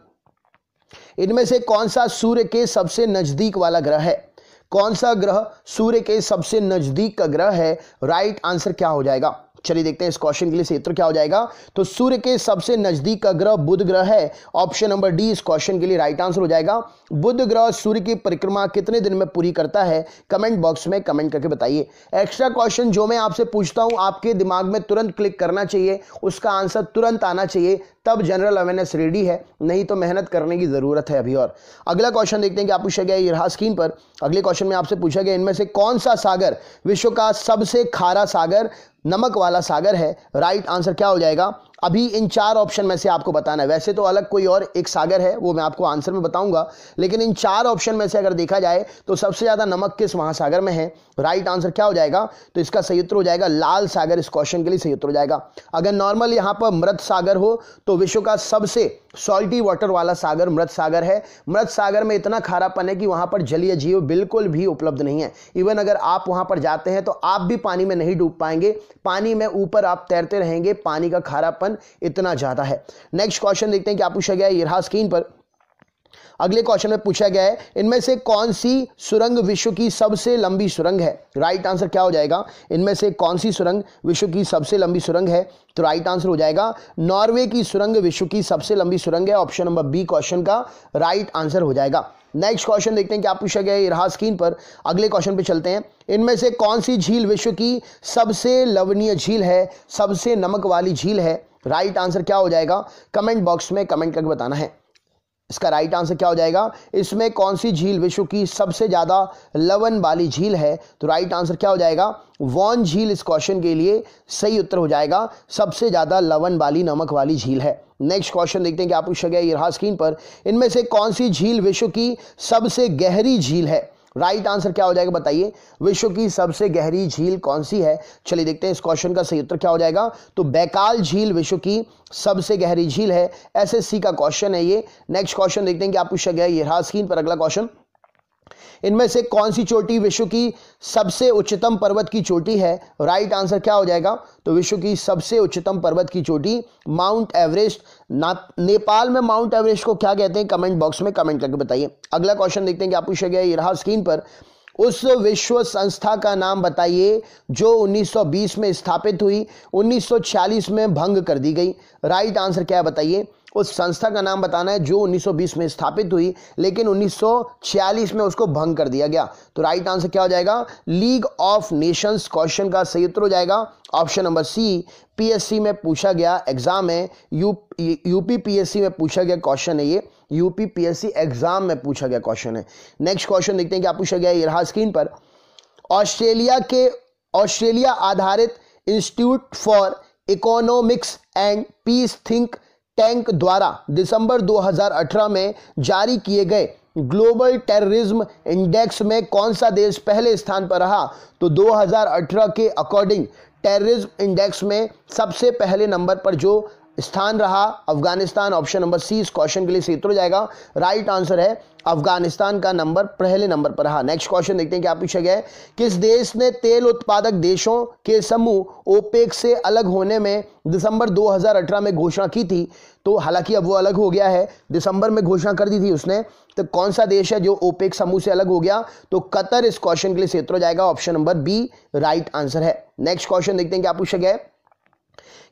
इनमें से कौन सा सूर्य के सबसे नजदीक वाला ग्रह है? कौन सा ग्रह सूर्य के सबसे नजदीक का ग्रह है? राइट आंसर क्या हो जाएगा? चलिए देखते हैं इस क्वेश्चन के लिए सही उत्तर क्या हो जाएगा। तो सूर्य के सबसे नजदीक का ग्रह बुध ग्रह है, ऑप्शन नंबर डी इस क्वेश्चन के लिए राइट आंसर हो जाएगा। बुध ग्रह सूर्य की परिक्रमा कितने दिन में पूरी करता है? कमेंट बॉक्स में कमेंट करके बताइए। एक्स्ट्रा क्वेश्चन जो मैं आपसे पूछता हूं आपके दिमाग में तुरंत क्लिक करना चाहिए, उसका आंसर तुरंत आना चाहिए, तब जनरल अवेयरनेस रेडी है, नहीं तो मेहनत करने की जरूरत है अभी और। अगला क्वेश्चन देखते हैं क्या पूछा गया है, ये रहा स्क्रीन पर। अगले क्वेश्चन में आपसे पूछा गया, इनमें से कौन सा सागर विश्व का सबसे खारा सागर, नमक वाला सागर है? राइट आंसर क्या हो जाएगा? अभी इन 4 ऑप्शन में से आपको बताना है। वैसे तो अलग कोई और एक सागर है, वो मैं आपको आंसर में बताऊंगा, लेकिन इन 4 ऑप्शन में से अगर देखा जाए तो सबसे ज्यादा नमक किस महासागर में है? राइट आंसर क्या हो जाएगा? तो इसका सही उत्तर हो जाएगा लाल सागर इस क्वेश्चन के लिए सही उत्तर हो जाएगा। अगर नॉर्मल यहां पर मृत सागर हो तो विश्व का सबसे सॉल्टी वाटर वाला सागर मृत सागर है। मृत सागर में इतना खारापन है कि वहां पर जलीय जीव बिल्कुल भी उपलब्ध नहीं है। इवन अगर आप वहां पर जाते हैं तो आप भी पानी में नहीं डूब पाएंगे, पानी में ऊपर आप तैरते रहेंगे, पानी का खारापन इतना ज्यादा है। नेक्स्ट क्वेश्चन देखते हैं क्या पूछा गया है, ये रहा स्क्रीन पर। अगले क्वेश्चन में पूछा गया है, इनमें से कौन सी सुरंग विश्व की सबसे लंबी सुरंग है? राइट आंसर क्या हो जाएगा? इनमें से कौन सी सुरंग विश्व की सबसे लंबी सुरंग है? तो राइट आंसर हो जाएगा नॉर्वे की सुरंग विश्व की सबसे लंबी सुरंग है, ऑप्शन नंबर बी क्वेश्चन का राइट आंसर हो जाएगा। नेक्स्ट क्वेश्चन देखते हैं क्या पूछा गया है, ये रहा स्क्रीन पर। अगले क्वेश्चन पे चलते हैं, इनमें से कौन सी झील विश्व की सबसे लवणीय झील है, सबसे नमक वाली झील है? राइट आंसर क्या हो जाएगा? कमेंट बॉक्स में कमेंट करके बताना है। इसका राइट आंसर क्या हो जाएगा? इसमें कौन सी झील विश्व की सबसे ज्यादा लवण वाली झील है? तो राइट आंसर क्या हो जाएगा? वॉन झील इस क्वेश्चन के लिए सही उत्तर हो जाएगा, सबसे ज्यादा लवण वाली नमक वाली झील है। नेक्स्ट क्वेश्चन देखते हैं क्या पूछा गया, ये रहा स्क्रीन पर। इनमें से कौन सी झील विश्व की सबसे गहरी झील है? राइट आंसर क्या हो जाएगा बताइए? विश्व की सबसे गहरी झील कौन सी है? चलिए देखते हैं इस क्वेश्चन का सही उत्तर क्या हो जाएगा। तो बैकाल झील विश्व की सबसे गहरी झील है, एसएससी का क्वेश्चन है ये। नेक्स्ट क्वेश्चन देखते हैं क्या पूछा गया, ये रहा स्क्रीन पर अगला क्वेश्चन। इनमें से कौन सी चोटी विश्व की सबसे उच्चतम पर्वत की चोटी है? राइट आंसर क्या हो जाएगा? तो विश्व की सबसे उच्चतम पर्वत की चोटी माउंट एवरेस्ट। नेपाल में माउंट एवरेस्ट को क्या कहते हैं? कमेंट बॉक्स में कमेंट करके बताइए। अगला क्वेश्चन देखते हैं क्या पूछा गया, ये रहा स्क्रीन पर। उस विश्व संस्था का नाम बताइए जो 1920 में स्थापित हुई, 1946 में भंग कर दी गई। राइट आंसर क्या है बताइए? उस संस्था का नाम बताना है जो 1920 में स्थापित हुई लेकिन 1946 में उसको भंग कर दिया गया। तो राइट आंसर क्या हो जाएगा? League of Nations. क्वेश्चन का सही उत्तर हो जाएगा ऑप्शन नंबर सी। पीएससी में पूछा गया एग्जाम है, यूपी पीएससी में पूछा गया क्वेश्चन है, ये यूपी पीएससी एग्जाम में पूछा गया क्वेश्चन है। नेक्स्ट क्वेश्चन देखते हैं क्या पूछा गया, ये रहा स्क्रीन पर। ऑस्ट्रेलिया आधारित Institute for Economics and Peace think tank द्वारा दिसंबर 2018 में जारी किए गए ग्लोबल टेररिज्म इंडेक्स में कौन सा देश पहले स्थान पर रहा? तो 2018 के अकॉर्डिंग टेररिज्म इंडेक्स में सबसे पहले नंबर पर जो स्थान रहा अफगानिस्तान। ऑप्शन नंबर सी इस क्वेश्चन के लिए सही उत्तर हो जाएगा। राइट आंसर है अफगानिस्तान का नंबर पहले नंबर पर रहा। नेक्स्ट क्वेश्चन देखते हैं क्या पूछा गया है। किस देश ने तेल उत्पादक देशों के समूह ओपेक से अलग होने में दिसंबर 2018 में घोषणा की थी? तो हालांकि अब वो अलग हो गया है, दिसंबर में घोषणा कर दी थी उसने। तो कौन सा देश है जो ओपेक समूह से अलग हो गया? तो कतर इस क्वेश्चन के लिए सही उत्तर हो जाएगा। Option number B right answer है। नेक्स्ट क्वेश्चन देखते हैं क्या पूछा गया है।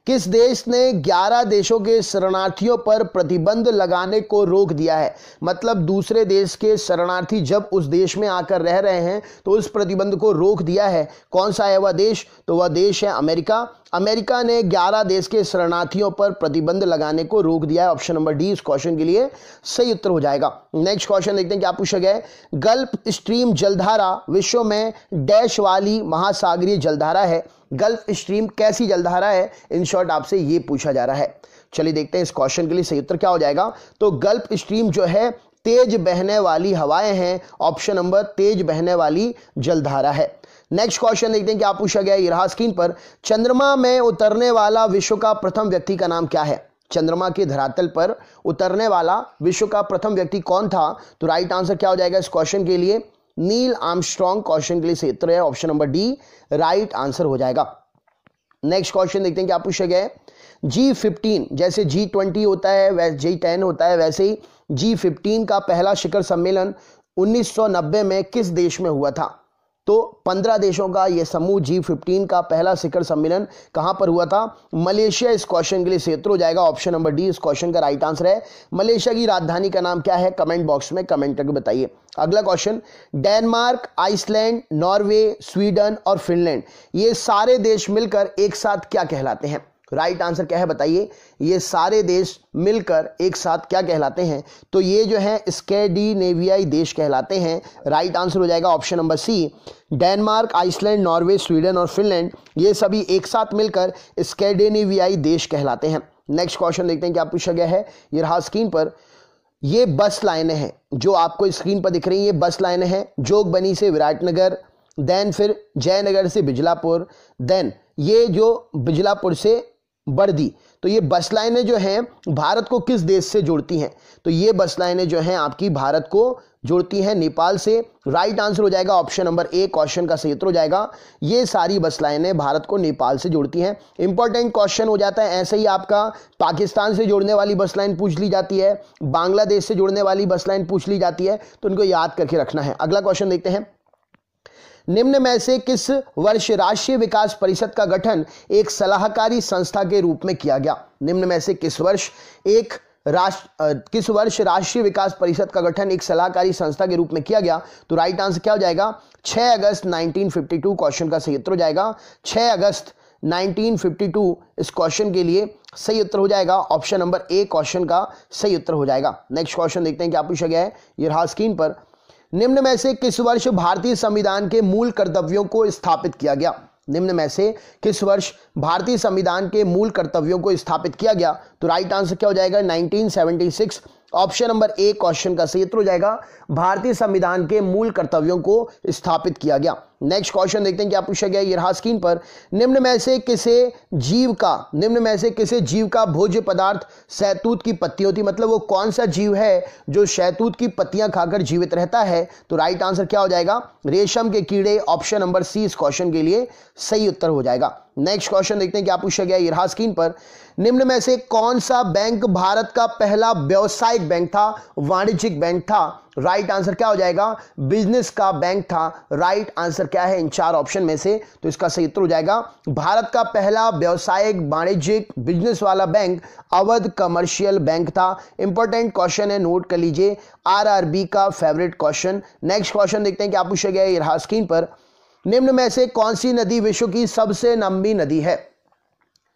किस देश ने 11 देशों के शरणार्थियों पर प्रतिबंध लगाने को रोक दिया है? मतलब दूसरे देश के शरणार्थी जब उस देश में आकर रह रहे हैं तो उस प्रतिबंध को रोक दिया है। कौन सा है वह देश? तो वह देश है अमेरिका। अमेरिका ने 11 देश के शरणार्थियों पर प्रतिबंध लगाने को रोक दिया है। ऑप्शन नंबर डी इस क्वेश्चन के लिए सही उत्तर हो जाएगा। नेक्स्ट क्वेश्चन देखते हैं क्या पूछा गया है। गल्फ स्ट्रीम जलधारा विश्व में डैश वाली महासागरीय जलधारा है। गल्फ स्ट्रीम कैसी जलधारा है? इन शॉर्ट आपसे ये पूछा जा रहा है। चलिए देखते हैं इस क्वेश्चन के लिए सही उत्तर क्या हो जाएगा। तो गल्फ स्ट्रीम जो है तेज बहने वाली हवाएं हैं। ऑप्शन नंबर तेज बहने वाली जलधारा है। नेक्स्ट क्वेश्चन देखते हैं क्या पूछा गया, ये रहा स्क्रीन पर। चंद्रमा में उतरने वाला विश्व का प्रथम व्यक्ति का नाम क्या है? चंद्रमा के धरातल पर उतरने वाला विश्व का प्रथम व्यक्ति कौन था? तो राइट आंसर क्या हो जाएगा इस क्वेश्चन के लिए? Neil Armstrong. क्वेश्चन के लिए सही उत्तर है option number D right answer हो जाएगा। नेक्स्ट क्वेश्चन देखते हैं क्या पूछा गया है। G15 जैसे G20 होता है वैसे G10 होता है, वैसे ही G15 का पहला शिखर सम्मेलन 1990 में किस देश में हुआ था? तो 15 देशों का यह समूह G15 का पहला शिखर सम्मेलन कहां पर हुआ था? मलेशिया इस क्वेश्चन के लिए सही उत्तर हो जाएगा। ऑप्शन नंबर डी इस क्वेश्चन का राइट आंसर है। मलेशिया की राजधानी का नाम क्या है? कमेंट बॉक्स में कमेंट करके बताइए। अगला question, Denmark, Iceland, Norway, Sweden और फिनलैंड ये सारे देश मिलकर एक साथ क्या कहलाते हैं? राइट आंसर क्या है बताइए। ये सारे देश मिलकर एक साथ क्या कहलाते हैं? तो ये जो है स्कैंडिनेवियाई देश कहलाते हैं। राइट आंसर हो जाएगा option number C. Denmark, Iceland, Norway, Sweden और फिनलैंड ये सभी एक साथ मिलकर स्कैंडिनेवियाई देश कहलाते हैं। नेक्स्ट क्वेश्चन देखते हैं क्या पूछा गया है। ये रहा स्क्रीन पर। ये बस लाइनें हैं जो आपको स्क्रीन पर दिख रही हैं, ये बस लाइनें हैं। जोगबनी से विराटनगर, देन फिर जयनगर से बिजलापुर, देन ये जो बिजलापुर से बर्दी। तो ये बस लाइनें जो हैं भारत को किस देश से जोड़ती हैं? तो ये बस लाइनें जो हैं आपकी भारत को जोड़ती हैं नेपाल से। राइट आंसर हो जाएगा ऑप्शन नंबर ए क्वेश्चन का सही उत्तर हो जाएगा। ये सारी बस लाइनें भारत को नेपाल से जोड़ती हैं। इंपॉर्टेंट क्वेश्चन हो जाता है। ऐसे ही आपका पाकिस्तान से जोड़ने वाली बस लाइन पूछ ली जाती है, बांग्लादेश से जोड़ने वाली बस लाइन पूछ ली जाती है, तो उनको याद करके रखना है। अगला क्वेश्चन देखते हैं। निम्न में से किस वर्ष राष्ट्रीय विकास परिषद का गठन एक सलाहकारी संस्था के रूप में किया गया? निम्न में से किस वर्ष राष्ट्रीय विकास परिषद का गठन एक सलाहकारी संस्था के रूप में किया गया? तो राइट आंसर क्या हो जाएगा? 6 अगस्त 1952 क्वेश्चन का सही उत्तर हो जाएगा। 6 अगस्त 1952 इस क्वेश्चन के लिए सही उत्तर हो जाएगा। ऑप्शन नंबर ए क्वेश्चन का सही उत्तर हो जाएगा। नेक्स्ट क्वेश्चन देखते हैं क्या पूछा गया है। ये रहा स्क्रीन पर। निम्न में से किस वर्ष भारतीय संविधान के मूल कर्तव्यों को स्थापित किया गया? निम्न में से किस वर्ष भारतीय संविधान के मूल कर्तव्यों को स्थापित किया गया? तो राइट आंसर क्या हो जाएगा? 1976। ऑप्शन नंबर ए क्वेश्चन का सही उत्तर हो जाएगा। भारतीय संविधान के मूल कर्तव्यों को स्थापित किया गया। नेक्स्ट क्वेश्चन देखते हैं क्या पूछा गया। ये रहा स्क्रीन पर। निम्न में से किसे जीव का भोज्य पदार्थ शहतूत की पत्ती होती? मतलब वो कौन सा जीव है जो शहतूत की पत्तियां खाकर जीवित रहता है? तो राइट आंसर क्या हो जाएगा? रेशम के कीड़े। ऑप्शन नंबर सी इस क्वेश्चन के लिए सही उत्तर हो जाएगा। नेक्स्ट क्वेश्चन देखते हैं क्या पूछा गया ये रहा स्क्रीन पर। निम्न में से कौन सा बैंक भारत का पहला व्यावसायिक बैंक था, वाणिज्यिक बैंक था? राइट आंसर क्या हो जाएगा? बिजनेस का बैंक था। राइट आंसर क्या है इन चार ऑप्शन में से? तो इसका सही उत्तर हो जाएगा भारत का पहला व्यावसायिक वाणिज्यिक बिजनेस वाला बैंक अवध कमर्शियल बैंक था। इंपॉर्टेंट क्वेश्चन है, नोट कर लीजिए, आरआरबी का फेवरेट क्वेश्चन। नेक्स्ट क्वेश्चन देखते हैं क्या पूछा गया ये रहा स्क्रीन पर। निम्न में से कौन सी नदी विश्व की सबसे लंबी नदी है?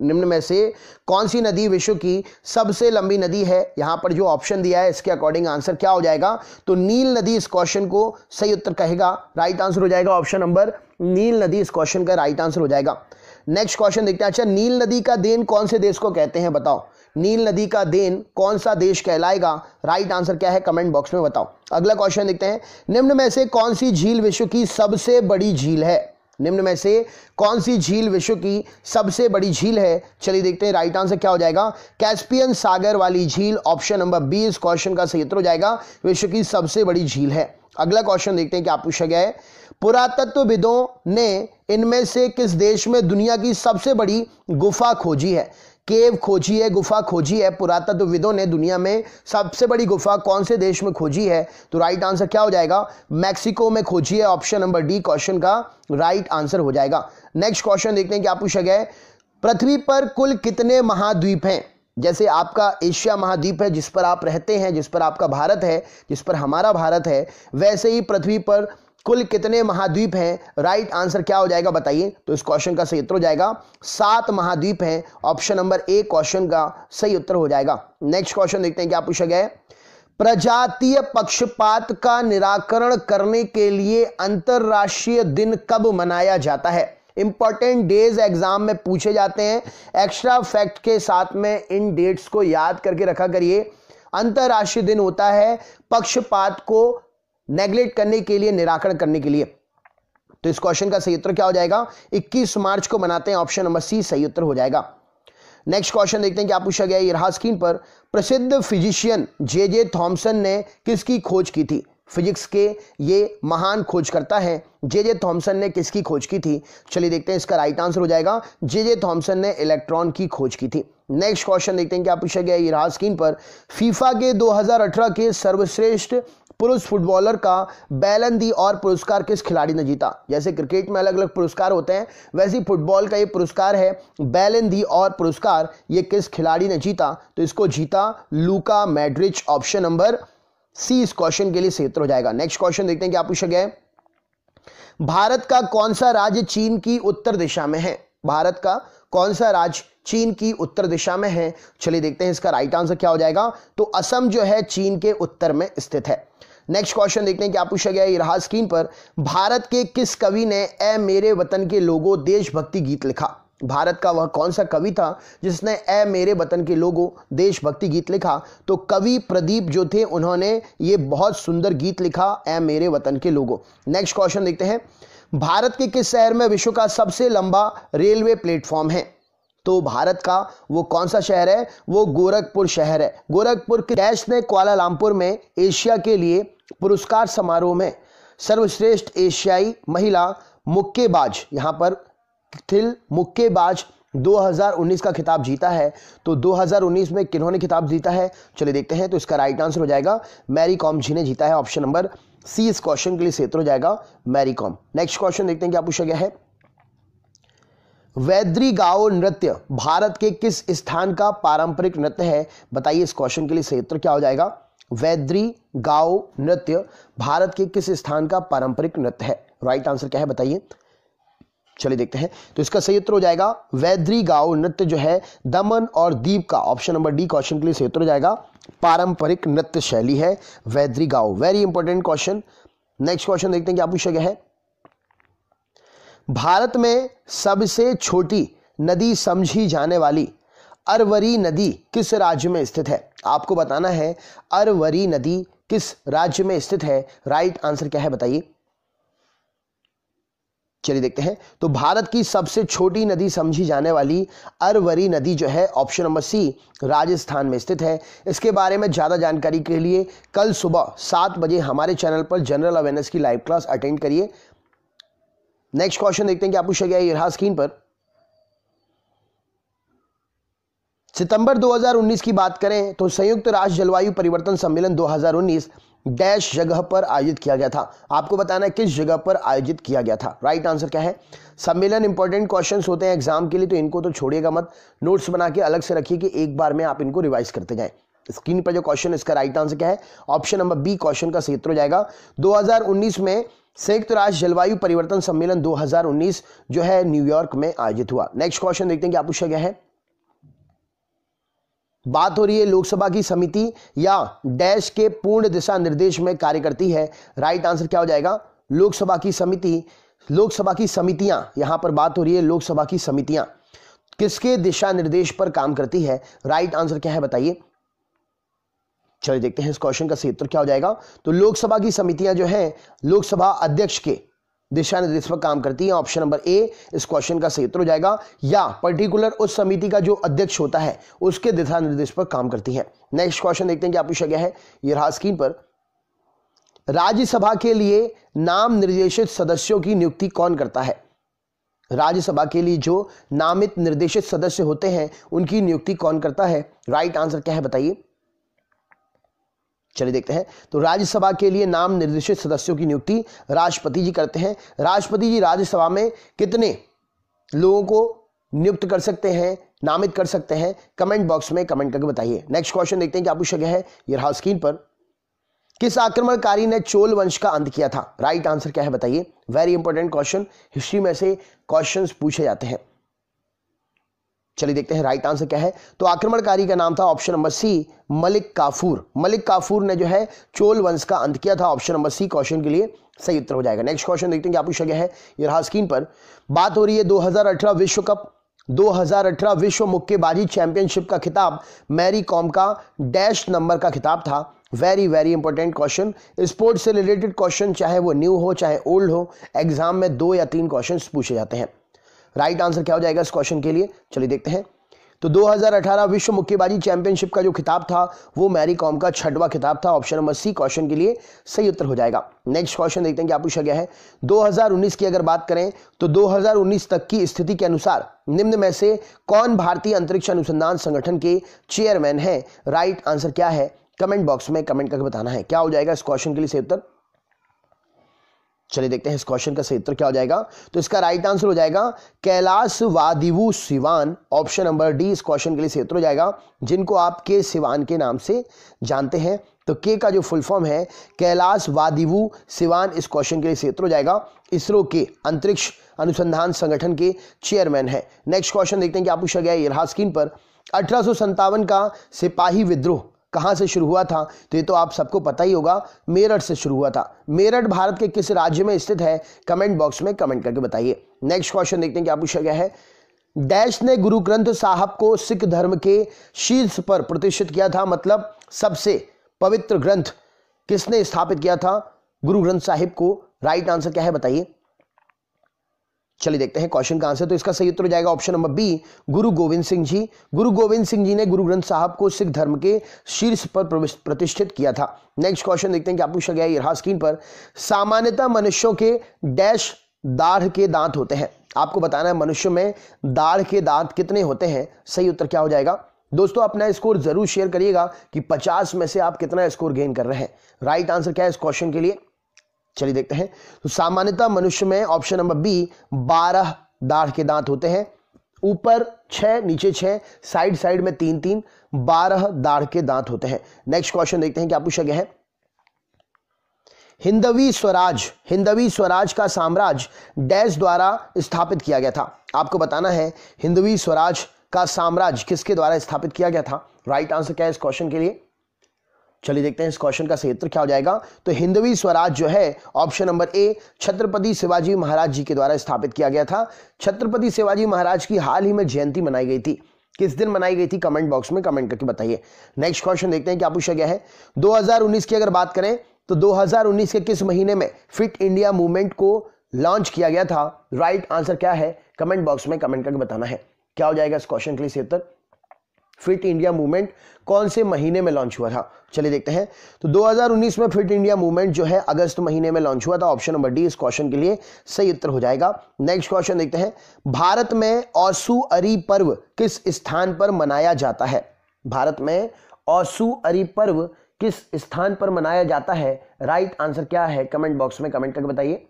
निम्न में से कौन सी नदी विश्व की सबसे लंबी नदी है? यहां पर जो ऑप्शन दिया है इसके अकॉर्डिंग आंसर क्या हो जाएगा? तो नील नदी इस क्वेश्चन को सही उत्तर कहेगा। राइट आंसर हो जाएगा ऑप्शन नंबर नील नदी इस क्वेश्चन का राइट आंसर हो जाएगा। नेक्स्ट क्वेश्चन देखते हैं। अच्छा, नील नदी का देन कौन से देश को कहते हैं? बताओ, नील नदी का देन कौन सा देश कहलाएगा? राइट आंसर क्या है कमेंट बॉक्स में बताओ। अगला क्वेश्चन देखते हैं। निम्न में से कौन सी झील विश्व की सबसे बड़ी झील है? निम्न में से कौन सी झील विश्व की सबसे बड़ी झील है? चलिए देखते हैं राइट आंसर क्या हो जाएगा? कैस्पियन सागर वाली झील, ऑप्शन नंबर बी इस क्वेश्चन का सही उत्तर हो जाएगा, विश्व की सबसे बड़ी झील है। अगला क्वेश्चन देखते हैं क्या पूछा गया है। पुरातत्वविदों ने इनमें से किस देश में दुनिया की सबसे बड़ी गुफा खोजी है? केव खोजी है, गुफा खोजी है। पुरातत्वविदों ने दुनिया में सबसे बड़ी गुफा कौन से देश में खोजी है? तो राइट आंसर क्या हो जाएगा? मैक्सिको में खोजी है। ऑप्शन नंबर डी क्वेश्चन का राइट आंसर हो जाएगा। नेक्स्ट क्वेश्चन देखते हैं क्या पूछा गया है। पृथ्वी पर कुल कितने महाद्वीप हैं? जैसे आपका एशिया महाद्वीप है जिस पर आप रहते हैं, जिस पर आपका भारत है, जिस पर हमारा भारत है, वैसे ही पृथ्वी पर कुल कितने महाद्वीप हैं? राइट आंसर क्या हो जाएगा बताइए? तो इस क्वेश्चन का सही उत्तर हो जाएगा 7 महाद्वीप हैं। ऑप्शन नंबर ए क्वेश्चन का सही उत्तर हो जाएगा। नेक्स्ट क्वेश्चन देखते हैं क्या पूछा गया है। प्रजातीय पक्षपात का निराकरण करने के लिए अंतरराष्ट्रीय दिन कब मनाया जाता है? इंपॉर्टेंट डेज एग्जाम में पूछे जाते हैं। एक्स्ट्रा फैक्ट के साथ में इन डेट्स को याद करके रखा करिए। अंतरराष्ट्रीय दिन होता है पक्षपात को नेगलेक्ट करने के लिए, निराकरण करने के लिए। तो इस क्वेश्चन का सही उत्तर क्या हो जाएगा? 21 मार्च को मनाते हैं। ऑप्शन नंबर सी सही उत्तर हो जाएगा। नेक्स्ट क्वेश्चन देखते हैं क्या पूछा गया ये रहा स्क्रीन पर। प्रसिद्ध फिजिशियन जे थॉमसन ने किसकी खोज की थी? फिजिक्स के ये महान खोजकर्ता हैं, जे थॉमसन ने किसकी खोज की थी? चलिए देखते हैं इसका राइट आंसर हो जाएगा जे थॉमसन ने इलेक्ट्रॉन की खोज की थी। नेक्स्ट क्वेश्चन देखते हैं क्या पूछा गया ये रहा स्क्रीन पर। फीफा के 2018 के सर्वश्रेष्ठ पुरुष फुटबॉलर का बैलन दी और पुरस्कार किस खिलाड़ी ने जीता? जैसे क्रिकेट में अलग अलग पुरस्कार होते हैं, वैसे ही फुटबॉल का ये पुरस्कार है बैलन दी और पुरस्कार, ये किस खिलाड़ी ने जीता? तो इसको जीता लूका मैड्रिच। ऑप्शन नंबर सी इस क्वेश्चन के लिए सही उत्तर हो जाएगा। नेक्स्ट क्वेश्चन देखते हैं क्या पूछा गया है। भारत का कौन सा राज्य चीन की उत्तर दिशा में है? भारत का कौन सा राज्य चीन की उत्तर दिशा में है? चलिए देखते हैं इसका राइट आंसर क्या हो जाएगा। तो असम जो है चीन के उत्तर में स्थित है। नेक्स्ट क्वेश्चन देखते हैं क्या पूछा गया ये रहा स्क्रीन पर। भारत के किस कवि ने ए मेरे वतन के लोगों देशभक्ति गीत लिखा? भारत का वह कौन सा कवि था जिसने ए मेरे वतन के लोगों देशभक्ति गीत लिखा? तो कवि प्रदीप जो थे उन्होंने ये बहुत सुंदर गीत लिखा, ए मेरे वतन के लोगों। नेक्स्ट क्वेश्चन देखते हैं। भारत के किस शहर में विश्व का सबसे लंबा रेलवे प्लेटफॉर्म है? तो भारत का वो कौन सा शहर है? वो गोरखपुर शहर है। गोरखपुर के डैश ने कुआलालंपुर में एशिया के लिए पुरस्कार समारोह में सर्वश्रेष्ठ एशियाई महिला मुक्केबाज, यहां पर थिल मुक्केबाज 2019 का खिताब जीता है। तो 2019 में किन्होंने खिताब जीता है? चलिए देखते हैं। तो इसका राइट आंसर हो जाएगा मैरी कॉम जी ने जीता है। ऑप्शन नंबर सी इस क्वेश्चन के लिए सही उत्तर हो जाएगा मैरी कॉम। नेक्स्ट क्वेश्चन देखते हैं क्या पूछा गया है। वैद्री गाओ नृत्य भारत के किस स्थान का पारंपरिक नृत्य है? बताइए इस क्वेश्चन के लिए सही उत्तर क्या हो जाएगा। वैद्री गाओ नृत्य भारत के किस स्थान का पारंपरिक नृत्य है? राइट आंसर क्या है बताइए। चलिए देखते हैं। तो इसका सही उत्तर हो जाएगा वैद्री गाओ नृत्य जो है दमन और दीव का, ऑप्शन नंबर डी क्वेश्चन के लिए सही उत्तर हो जाएगा, पारंपरिक नृत्य शैली है वैद्री गाओ। Very important question. Next question देखते हैं क्या पूछा गया है। भारत में सबसे छोटी नदी समझी जाने वाली अरवरी नदी किस राज्य में स्थित है? आपको बताना है अरवरी नदी किस राज्य में स्थित है। राइट आंसर क्या है बताइए। चलिए देखते हैं। तो भारत की सबसे छोटी नदी समझी जाने वाली अरवरी नदी जो है ऑप्शन नंबर सी राजस्थान में स्थित है। इसके बारे में ज्यादा जानकारी के लिए कल सुबह 7 बजे हमारे चैनल पर जनरल अवेयरनेस की लाइव क्लास अटेंड करिए। नेक्स्ट क्वेश्चन देखते हैं क्या पूछा गया ये रहा स्क्रीन पर। सितंबर 2019 की बात करें तो संयुक्त राष्ट्र जलवायु परिवर्तन सम्मेलन 2019 डैश जगह पर आयोजित किया गया था। आपको बताना है किस जगह पर आयोजित किया गया था। राइट आंसर क्या है? सम्मेलन इंपॉर्टेंट क्वेश्चंस होते हैं एग्जाम के लिए, तो इनको तो छोड़िएगा मत, नोट्स बना के अलग से रखिए कि एक बार में आप इनको रिवाइज करते जाएं। स्क्रीन पर जो क्वेश्चन, इसका राइट आंसर क्या है? ऑप्शन नंबर बी क्वेश्चन का सही उत्तर हो जाएगा। 2019 में संयुक्त राष्ट्र जलवायु परिवर्तन सम्मेलन 2019 जो है न्यूयॉर्क में आयोजित हुआ। नेक्स्ट क्वेश्चन देखते हैं क्या पूछा गया है। बात हो रही है लोकसभा की समिति या डैश के पूर्ण दिशा निर्देश में कार्य करती है। राइट आंसर क्या हो जाएगा? लोकसभा की समिति, लोकसभा की समितियां, यहां पर बात हो रही है लोकसभा की समितियां किसके दिशा निर्देश पर काम करती है। राइट आंसर क्या है बताइए। चलिए देखते हैं इस क्वेश्चन का सही उत्तर क्या हो जाएगा। तो लोकसभा की समितियां जो हैं लोकसभा अध्यक्ष के दिशा निर्देश पर काम करती है। ऑप्शन नंबर ए इस क्वेश्चन का सही उत्तर हो जाएगा। या पर्टिकुलर उस समिति का जो अध्यक्ष होता है उसके दिशा निर्देश पर काम करती है। नेक्स्ट क्वेश्चन देखते हैं क्या पूछा गया है। ये रहा स्क्रीन पर। राज्यसभा के लिए नाम निर्देशित सदस्यों की नियुक्ति कौन करता है? राज्यसभा के लिए जो नामित निर्देशित सदस्य होते हैं उनकी नियुक्ति कौन करता है? राइट आंसर क्या है बताइए। चलिए देखते हैं। तो राज्यसभा के लिए नाम निर्देशित सदस्यों की नियुक्ति राष्ट्रपति जी करते हैं। राष्ट्रपति जी राज्यसभा में कितने लोगों को नियुक्त कर सकते हैं, नामित कर सकते हैं? कमेंट बॉक्स में कमेंट करके बताइए। नेक्स्ट क्वेश्चन देखते हैं क्या पूछा गया है। ये रहा स्क्रीन पर। किस आक्रमणकारी ने चोल वंश का अंत किया था? राइट आंसर क्या है बताइए। वेरी इंपॉर्टेंट क्वेश्चन, हिस्ट्री में से क्वेश्चंस पूछे जाते हैं। चलिए देखते हैं राइट आंसर क्या है। तो आक्रमणकारी का नाम था ऑप्शन नंबर सी मलिक काफूर। मलिक काफूर ने जो है चोल वंश का अंत किया था। ऑप्शन नंबर सी क्वेश्चन के लिए सही उत्तर हो जाएगा। नेक्स्ट क्वेश्चन देखते हैं क्या पूछा गया है। ये रहा स्क्रीन पर। बात हो रही है 2018 विश्व कप, 2018 विश्व मुक्केबाजी चैंपियनशिप का खिताब मैरी कॉम का डैश नंबर का खिताब था। Very very important question, sports से रिलेटेड क्वेश्चन, चाहे वो न्यू हो चाहे ओल्ड हो, एग्जाम में 2 या 3 क्वेश्चन पूछे जाते हैं। राइट आंसर क्या हो जाएगा इस क्वेश्चन के लिए? चलिए देखते हैं। तो 2018 विश्व मुक्केबाजी चैंपियनशिप का जो खिताब था वो मैरी कॉम का 6वां खिताब था। ऑप्शन नंबर सी क्वेश्चन के लिए सही उत्तर हो जाएगा। नेक्स्ट क्वेश्चन देखते हैं क्या पूछा गया है। 2019 की अगर बात करें तो 2019 तक की स्थिति के अनुसार निम्न में से कौन भारतीय अंतरिक्ष अनुसंधान संगठन के चेयरमैन है? राइट आंसर क्या है? कमेंट बॉक्स में कमेंट करके बताना है। क्या हो जाएगा इस क्वेश्चन के लिए सही उत्तर? चलिए देखते हैं इस क्वेश्चन का सही उत्तर क्या हो जाएगा। तो इसका राइट आंसर हो जाएगा Kailash Vadivu Sivan. Option number D इस क्वेश्चन के लिए सही उत्तर हो जाएगा, जिनको आप के सिवान के नाम से जानते हैं। तो के का जो फुल फॉर्म है कैलाश वादिवु सिवान, इस क्वेश्चन के लिए सही उत्तर हो जाएगा। इसरो के अंतरिक्ष अनुसंधान संगठन के चेयरमैन है। नेक्स्ट क्वेश्चन देखते हैं क्या पूछा गया है। ये रहा स्क्रीन पर। 1857 का सिपाही विद्रोह कहां से शुरू हुआ था? तो ये तो आप सबको पता ही होगा, मेरठ से शुरू हुआ था। मेरठ भारत के किस राज्य में स्थित है? कमेंट बॉक्स में कमेंट करके बताइए। नेक्स्ट क्वेश्चन देखते हैं क्या पूछा गया है। डैश ने गुरु ग्रंथ साहब को सिख धर्म के शीर्ष पर प्रतिष्ठित किया था, मतलब सबसे पवित्र ग्रंथ किसने स्थापित किया था गुरु ग्रंथ साहिब को? राइट आंसर क्या है बताइए। चलिए देखते हैं क्वेश्चन का आंसर। तो इसका सही उत्तर हो जाएगा ऑप्शन नंबर बी गुरु गोविंद सिंह जी। गुरु गोविंद सिंह जी ने गुरु ग्रंथ साहब को सिख धर्म के शीर्ष पर प्रतिष्ठित किया था। नेक्स्ट क्वेश्चन देखते हैं क्या पूछा गया है। ये रहा स्क्रीन पर। सामान्यतः मनुष्यों के डैश दाढ़ के दांत होते हैं। आपको बताना है मनुष्य में दाढ़ के दांत कितने होते हैं। सही उत्तर क्या हो जाएगा? दोस्तों अपना स्कोर जरूर शेयर करिएगा कि 50 में से आप कितना स्कोर गेन कर रहे हैं। राइट आंसर क्या है इस क्वेश्चन के लिए? चलिए देखते हैं। तो सामान्यतः मनुष्य में ऑप्शन नंबर बी 12 दाढ़ के दांत होते हैं। ऊपर 6, नीचे 6, साइड साइड में 3-3, 12 दाढ़ के दांत होते हैं। नेक्स्ट क्वेश्चन देखते हैं क्या पूछा गया है। हिंदवी स्वराज का साम्राज्य डैश द्वारा स्थापित किया गया था। आपको बताना है हिंदवी स्वराज का साम्राज्य किसके द्वारा स्थापित किया गया था। राइट आंसर क्या है इस क्वेश्चन के लिए? चलिए देखते हैं इस क्वेश्चन का सही उत्तर क्या हो जाएगा। तो हिंदवी स्वराज जो है option number A Chhatrapati Shivaji Maharaj ji के द्वारा स्थापित किया गया था। छत्रपति शिवाजी महाराज की हाल ही में जयंती मनाई गई थी। किस दिन मनाई गई थी? कमेंट बॉक्स में कमेंट करके बताइए। नेक्स्ट क्वेश्चन देखते हैं क्या पूछा गया है। 2019 की अगर बात करें तो 2019 के किस महीने में फिट इंडिया मूवमेंट को लॉन्च किया गया था? राइट आंसर क्या है? कमेंट बॉक्स में कमेंट करके बताना है। क्या हो जाएगा इस क्वेश्चन के लिए सही उत्तर? फिट इंडिया मूवमेंट कौन से महीने में लॉन्च हुआ था? चलिए देखते हैं। तो 2019 में फिट इंडिया मूवमेंट जो है अगस्त महीने में लॉन्च हुआ था। ऑप्शन नंबर डी इस क्वेश्चन के लिए सही उत्तर हो जाएगा। नेक्स्ट क्वेश्चन देखते हैं। भारत में ओसुअरी पर्व किस स्थान पर मनाया जाता है? भारत में ओसुअरी पर्व किस स्थान पर मनाया जाता है? राइट आंसर क्या है? कमेंट बॉक्स में कमेंट करके बताइए।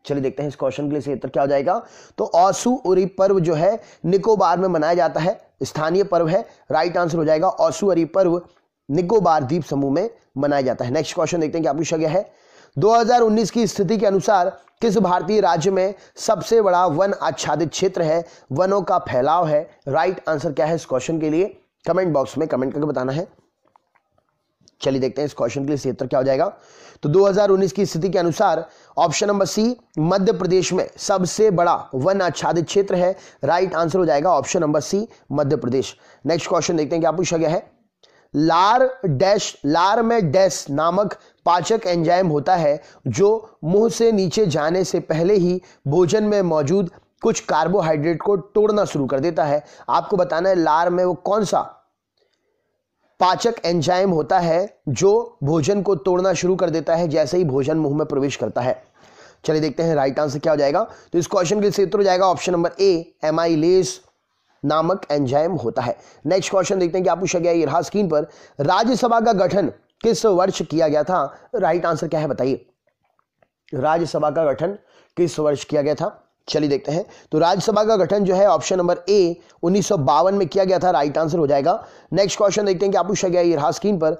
चलिए देखते हैं इस क्वेश्चन के लिए सही उत्तर क्या हो जाएगा। तो ओसुअरी पर्व जो है निकोबार में मनाया जाता है, स्थानीय पर्व है। राइट आंसर हो जाएगा ओसुअरी पर्व निकोबार द्वीप समूह में मनाया जाता है। नेक्स्ट क्वेश्चन देखते हैं क्या पूछा गया है। 2019 की स्थिति के अनुसार किस भारतीय राज्य में सबसे बड़ा वन आच्छादित क्षेत्र है, वनों का फैलाव है? राइट आंसर क्या है इस क्वेश्चन के लिए? कमेंट बॉक्स में कमेंट करके बताना है। चलिए देखते हैं इस क्वेश्चन के लिए सही उत्तर क्या हो जाएगा। तो 2019 की स्थिति के अनुसार ऑप्शन नंबर सी मध्य प्रदेश में सबसे बड़ा वन आच्छादित क्षेत्र है। राइट आंसर हो जाएगा ऑप्शन नंबर सी मध्य प्रदेश। नेक्स्ट क्वेश्चन देखते हैं क्या पूछा गया है। लार में डैश नामक पाचक एंजाइम होता है जो मुंह से नीचे जाने से पहले ही भोजन में मौजूद कुछ कार्बोहाइड्रेट को तोड़ना शुरू कर देता है। आपको बताना है लार में वो कौन सा पाचक एंजाइम होता है जो भोजन को तोड़ना शुरू कर देता है जैसे ही भोजन मुंह में प्रवेश करता है। चलिए देखते हैं राइट आंसर क्या हो जाएगा। तो इस क्वेश्चन के लिए उत्तर हो जाएगा ऑप्शन नंबर ए एमाइलेज नामक एंजाइम होता है। नेक्स्ट क्वेश्चन देखते हैं क्या पूछा गया। ये रहा स्क्रीन पर। राज्यसभा का गठन किस वर्ष किया गया था? राइट आंसर क्या है बताइए। राज्यसभा का गठन किस वर्ष किया गया था? चलिए देखते हैं। तो राज्यसभा का गठन जो है ऑप्शन नंबर ए 1952 में किया गया था। राइट आंसर हो जाएगा। नेक्स्ट क्वेश्चन देखते हैं क्या पूछा गया। ये रहा स्क्रीन पर।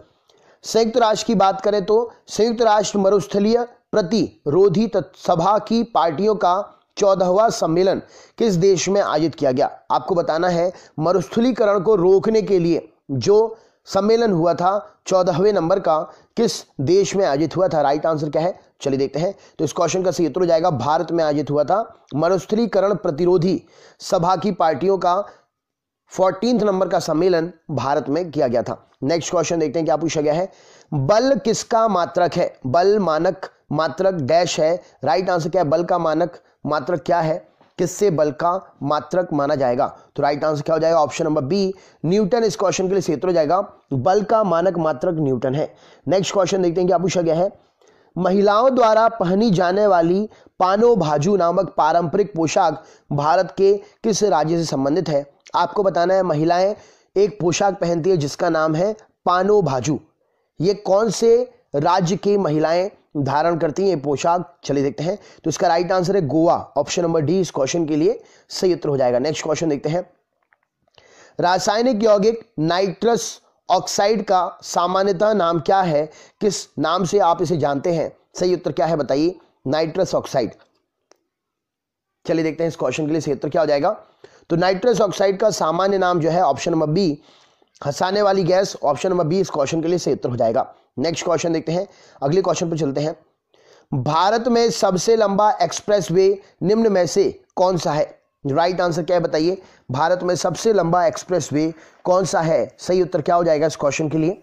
संयुक्त राष्ट्र की बात करें तो संयुक्त राष्ट्र मरुस्थलीय प्रतिरोधी सभा की पार्टियों का 14वां सम्मेलन किस देश में आयोजित किया गया? आपको बताना है मरुस्थलीकरण को रोकने के लिए जो सम्मेलन हुआ था 14वें नंबर का किस देश में आयोजित हुआ था? राइट आंसर क्या है? चलिए देखते हैं। तो इस क्वेश्चन का सही उत्तर हो जाएगा भारत में आयोजित हुआ था। मरुस्थलीकरण प्रतिरोधी सभा की पार्टियों का 14th नंबर का सम्मेलन भारत में किया गया था। नेक्स्ट क्वेश्चन देखते हैं क्या पूछा गया है। बल किसका मात्रक है? बल मानक मात्रक डैश है। राइट आंसर क्या है? बल का मानक मात्रक क्या है? किससे बल का मात्रक माना जाएगा? तो राइट आंसर क्या हो जाएगा? Option number B Newton. इस क्वेश्चन के लिए सही उत्तर हो जाएगा बल का मानक मात्रक न्यूटन है। नेक्स्ट क्वेश्चन देखते हैं क्या पूछा गया है। महिलाओं द्वारा पहनी जाने वाली पानो भाजू नामक पारंपरिक पोशाक भारत के किस राज्य से संबंधित है? आपको बताना है महिलाएं एक पोशाक पहनती है जिसका नाम है पानो भाजू। ये कौन से राज्य की महिलाएं धारण करती हैं पोशाक? चलिए देखते हैं। तो इसका राइट आंसर है गोवा। ऑप्शन नंबर डी इस क्वेश्चन के लिए सही उत्तर हो जाएगा। नेक्स्ट क्वेश्चन देखते हैं। रासायनिक यौगिक नाइट्रस ऑक्साइड का सामान्यतः नाम क्या है? किस नाम से आप इसे जानते हैं? सही उत्तर क्या है बताइए। Nitrous oxide. चलिए देखते हैं इस क्वेश्चन के लिए सही उत्तर क्या हो जाएगा। तो नाइट्रस ऑक्साइड का सामान्य नाम जो है ऑप्शन नंबर बी हंसाने वाली गैस। ऑप्शन नंबर बी इस क्वेश्चन के लिए सही उत्तर हो जाएगा। नेक्स्ट क्वेश्चन देखते हैं। अगले क्वेश्चन पर चलते हैं। भारत में सबसे लंबा एक्सप्रेसवे निम्न में से कौन सा है? राइट आंसर क्या है बताइए। भारत में सबसे लंबा एक्सप्रेसवे कौन सा है? सही उत्तर क्या हो जाएगा इस क्वेश्चन के लिए?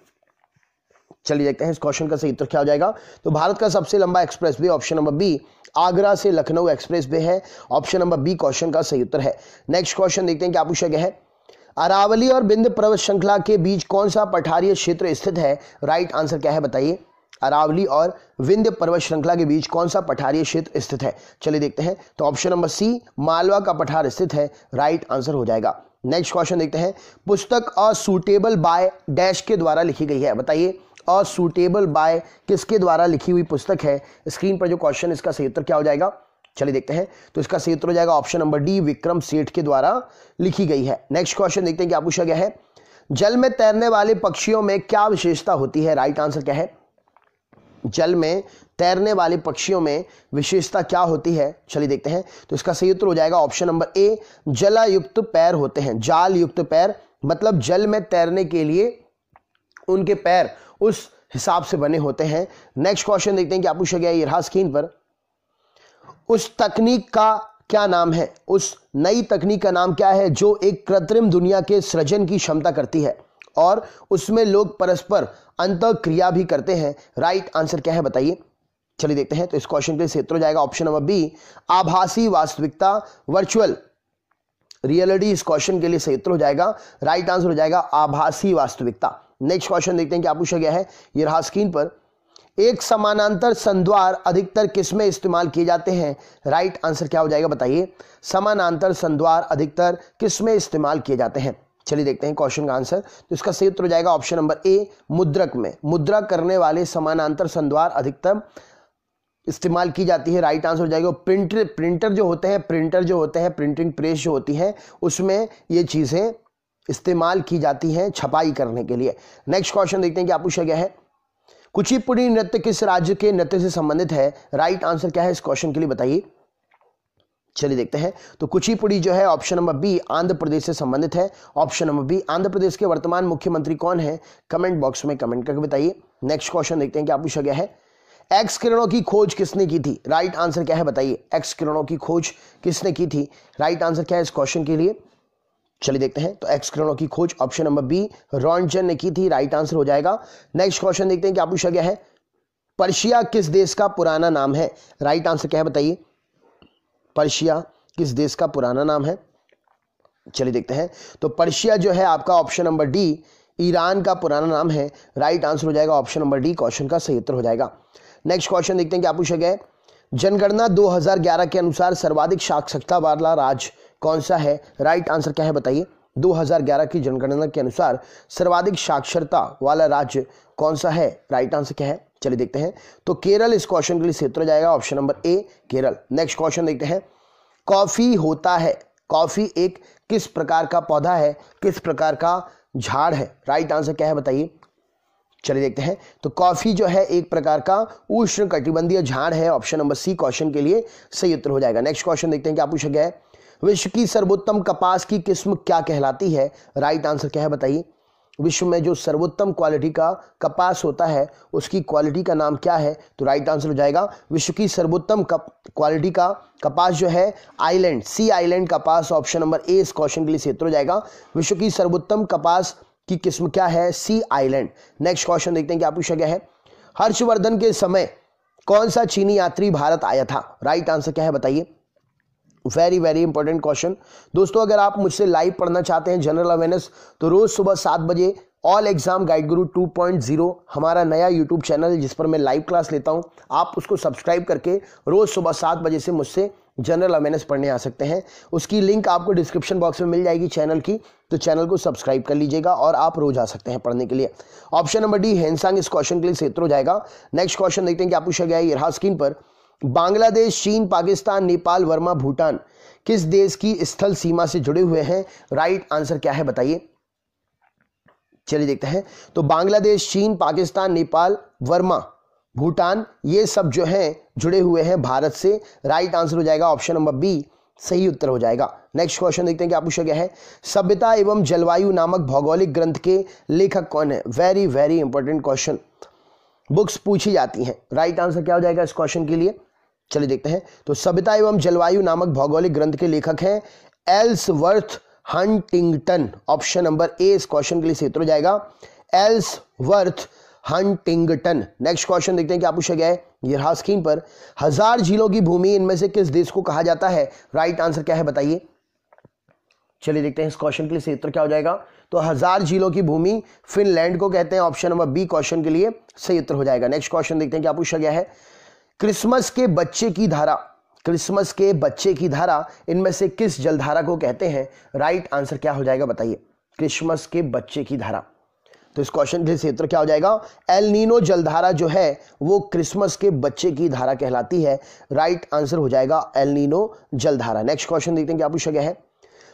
चलिए देखते हैं इस क्वेश्चन का सही उत्तर क्या हो जाएगा। तो भारत का सबसे लंबा expressway option number B Agra से लखनऊ एक्सप्रेसवे है। ऑप्शन नंबर बी क्वेश्चन का सही उत्तर है। नेक्स्ट क्वेश्चन देखते हैं क्या पूछा गया है। अरावली और विंध्य पर्वत श्रृंखला के बीच कौन सा पठारीय क्षेत्र स्थित है? राइट आंसर क्या है बताइए। अरावली और विंध्य पर्वत श्रृंखला के बीच कौन सा पठारीय क्षेत्र स्थित है? चलिए देखते हैं। तो ऑप्शन नंबर सी मालवा का पठार स्थित है। राइट आंसर हो जाएगा। नेक्स्ट क्वेश्चन देखते हैं। पुस्तक असुटेबल बाय डैश के द्वारा लिखी गई है। बताइए असुटेबल बाय किसके द्वारा लिखी हुई पुस्तक है? स्क्रीन पर जो क्वेश्चन इसका सही उत्तर क्या हो जाएगा? चलिए देखते हैं। तो इसका सही उत्तर हो जाएगा option number D Vikram Seth के द्वारा लिखी गई है। नेक्स्ट क्वेश्चन देखते हैं क्या पूछा गया है। जल में तैरने वाले पक्षियों में क्या विशेषता होती है? राइट आंसर क्या है। जल में तैरने वाले पक्षियों में विशेषता क्या होती है? चलिए देखते हैं। तो इसका सही उत्तर हो जाएगा ऑप्शन नंबर ए जलायुक्त पैर होते हैं। जाल युक्त पैर मतलब जल में तैरने के लिए उनके पैर उस हिसाब से बने होते हैं। नेक्स्ट क्वेश्चन देखते हैं क्या पूछा गया। ये रहा स्क्रीन पर। उस तकनीक का क्या नाम है? उस नई तकनीक का नाम क्या है जो एक कृत्रिम दुनिया के सृजन की क्षमता करती है और उसमें लोग परस्पर अंतःक्रिया भी करते हैं? राइट आंसर क्या है बताइए। चलिए देखते हैं। तो इस क्वेश्चन के लिए उत्तर हो जाएगा ऑप्शन नंबर बी आभासी वास्तविकता वर्चुअल रियलिटी इस क्वेश्चन के लिए सही उत्तर हो जाएगा। राइट आंसर हो जाएगा आभासी वास्तविकता। नेक्स्ट क्वेश्चन देखते हैं क्या पूछा गया है, ये रहा स्क्रीन पर। एक समानांतर संद्वार अधिकतर किसमें इस्तेमाल किए जाते हैं? राइट आंसर क्या हो जाएगा बताइए। समानांतर संद्वार अधिकतर किसमें इस्तेमाल किए जाते हैं? चलिए देखते हैं क्वेश्चन का आंसर। तो इसका सही उत्तर हो जाएगा ऑप्शन नंबर ए, मुद्रक में। मुद्रा करने वाले समानांतर संद्वार अधिकतर इस्तेमाल की जाती है। राइट आंसर हो जाएगा। प्रिंटर जो होते हैं, प्रिंटिंग प्रेस जो होती है, उसमें ये चीजें इस्तेमाल की जाती हैं छपाई करने के लिए। नेक्स्ट क्वेश्चन देखते हैं क्या पूछा गया है। कुचिपुड़ी नृत्य किस राज्य के नृत्य से संबंधित है? राइट आंसर क्या है इस क्वेश्चन के लिए बताइए। चलिए देखते हैं। तो कुचिपुड़ी जो है option number B Andhra Pradesh से संबंधित है। Option number B. Andhra Pradesh के वर्तमान मुख्यमंत्री कौन है? कमेंट बॉक्स में कमेंट करके बताइए। नेक्स्ट क्वेश्चन देखते हैं क्या पूछा गया है। एक्स किरणों की खोज किसने की थी? राइट आंसर क्या है बताइए। एक्स किरणों की खोज किसने की थी? राइट आंसर क्या है इस क्वेश्चन के लिए। चलिए देखते हैं। तो एक्स किरणों की खोज ऑप्शन नंबर बी रॉन्टजन ने की थी। राइट आंसर हो जाएगा। नेक्स्ट क्वेश्चन देखते हैं क्या पूछा गया है। पर्शिया किस देश का पुराना नाम है? राइट आंसर क्या है बताइए। पर्शिया किस देश का पुराना नाम है? चलिए देखते हैं। तो पर्शिया जो है आपका ऑप्शन नंबर डी ईरान का पुराना नाम है। राइट आंसर हो जाएगा ऑप्शन नंबर डी, क्वेश्चन का सही उत्तर हो जाएगा। नेक्स्ट क्वेश्चन देखते हैं क्या पूछा गया है। जनगणना 2011 के अनुसार सर्वाधिक साक्षरता वाला राज्य कौन सा है? राइट आंसर क्या है बताइए। 2011 की जनगणना के अनुसार सर्वाधिक साक्षरता वाला राज्य कौन सा है? राइट आंसर क्या है? चलिए देखते हैं। तो केरल इस क्वेश्चन के लिए सही उत्तर हो जाएगा ऑप्शन नंबर ए केरल। नेक्स्ट क्वेश्चन देखते हैं। कॉफी होता है, कॉफी एक किस प्रकार का पौधा है, किस प्रकार का झाड़ है? राइट आंसर क्या है बताइए। चलिए देखते हैं। तो कॉफी जो है एक प्रकार का उष्ण कटिबंधीय झाड़ है। ऑप्शन नंबर सी क्वेश्चन के लिए सही उत्तर हो जाएगा। नेक्स्ट क्वेश्चन देखते हैं क्या पूछा गया है। विश्व की सर्वोत्तम कपास की किस्म क्या कहलाती है? राइट आंसर क्या है बताइए। विश्व में जो सर्वोत्तम क्वालिटी का कपास होता है उसकी क्वालिटी का नाम क्या है? तो राइट आंसर हो जाएगा विश्व की सर्वोत्तम क्वालिटी का कपास जो है आइलैंड, सी आइलैंड कपास। ऑप्शन नंबर ए इस क्वेश्चन के लिए सही उत्तर हो जाएगा। विश्व की सर्वोत्तम कपास की किस्म क्या है? सी आइलैंड। नेक्स्ट क्वेश्चन देखते हैं क्या पूछा गया है। हर्षवर्धन के समय कौन सा चीनी यात्री भारत आया था? राइट आंसर क्या है बताइए। Very very important question. दोस्तों अगर आप मुझसे लाइव पढ़ना चाहते हैं जनरल अवेयरनेस, तो रोज सुबह 7 बजे ऑल एग्जाम गाइड गुरु 2.0 हमारा नया यूट्यूब चैनल जिस पर मैं लाइव क्लास लेता हूं, आप उसको सब्सक्राइब करके रोज सुबह 7 बजे से मुझसे जनरल अवेयरनेस पढ़ने आ सकते हैं। उसकी लिंक आपको डिस्क्रिप्शन बॉक्स में मिल जाएगी चैनल की, तो चैनल को सब्सक्राइब कर लीजिएगा और आप रोज आ सकते हैं पढ़ने के लिए। ऑप्शन नंबर डी हेनसांग इस क्वेश्चन के लिए सही उत्तर हो जाएगा। नेक्स्ट क्वेश्चन देखते हैं क्या पूछा गया है। ये रहा स्क्रीन पर। बांग्लादेश, चीन, पाकिस्तान, नेपाल, वर्मा, भूटान किस देश की स्थल सीमा से जुड़े हुए हैं? राइट आंसर क्या है बताइए। चलिए देखते हैं। तो बांग्लादेश, चीन, पाकिस्तान, नेपाल, वर्मा, भूटान ये सब जो हैं जुड़े हुए हैं भारत से। राइट आंसर हो जाएगा ऑप्शन नंबर बी, सही उत्तर हो जाएगा। नेक्स्ट क्वेश्चन देखते हैं क्या पूछा गया है। सभ्यता एवं जलवायु नामक भौगोलिक ग्रंथ के लेखक कौन है? Very very important question, books पूछी जाती हैं। राइट आंसर क्या हो जाएगा इस क्वेश्चन के लिए। चलिए देखते हैं। तो सभ्यता एवं जलवायु नामक भौगोलिक ग्रंथ के लेखक हैं एल्सवर्थ हंटिंगटन। ऑप्शन नंबर ए इस क्वेश्चन के लिए सही उत्तर हो जाएगा एल्सवर्थ हंटिंगटन। नेक्स्ट क्वेश्चन देखते हैं क्या पूछा गया है। ये रहा स्क्रीन पर। 1000 झीलों की भूमि इनमें से किस देश को कहा जाता है? राइट आंसर क्या है बताइए। चलिए देखते हैं इस क्वेश्चन के लिए सही उत्तर क्या हो जाएगा। तो 1000 झीलों की भूमि फिनलैंड को कहते हैं। ऑप्शन नंबर बी क्वेश्चन के लिए सही उत्तर हो जाएगा। नेक्स्ट क्वेश्चन देखते हैं क्या पूछा गया है। क्रिसमस के बच्चे की धारा, क्रिसमस के बच्चे की धारा इनमें से किस जलधारा को कहते हैं? राइट आंसर क्या हो जाएगा बताइए। क्रिसमस के बच्चे की धारा, तो इस क्वेश्चन के क्षेत्र क्या हो जाएगा। एल नीनो जलधारा जो है वो क्रिसमस के बच्चे की धारा कहलाती है। राइट आंसर हो जाएगा एल नीनो जलधारा। नेक्स्ट क्वेश्चन देखते हैं क्या पूछा गया है।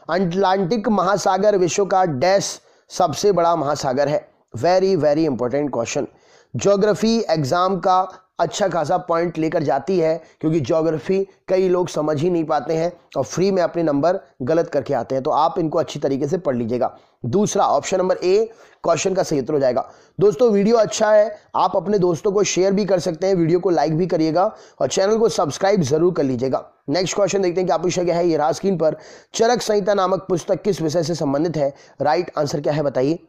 अटलांटिक महासागर विश्व का डैश सबसे बड़ा महासागर है? Very very important question. Geography exam का अच्छा खासा पॉइंट लेकर जाती है, क्योंकि ज्योग्राफी कई लोग समझ ही नहीं पाते हैं और फ्री में अपने नंबर गलत करके आते हैं, तो आप इनको अच्छी तरीके से पढ़ लीजिएगा। दूसरा ऑप्शन नंबर ए क्वेश्चन का सही उत्तर हो जाएगा। दोस्तों वीडियो अच्छा है, आप अपने दोस्तों को शेयर भी कर सकते हैं, वीडियो को लाइक भी करिएगा और चैनल को सब्सक्राइब जरूर कर लीजिएगा। नेक्स्ट क्वेश्चन देखते हैं क्या पूछा गया है। ये रहा स्क्रीन पर। चरक संहिता नामक पुस्तक किस विषय से संबंधित है? राइट आंसर क्या है बताइए।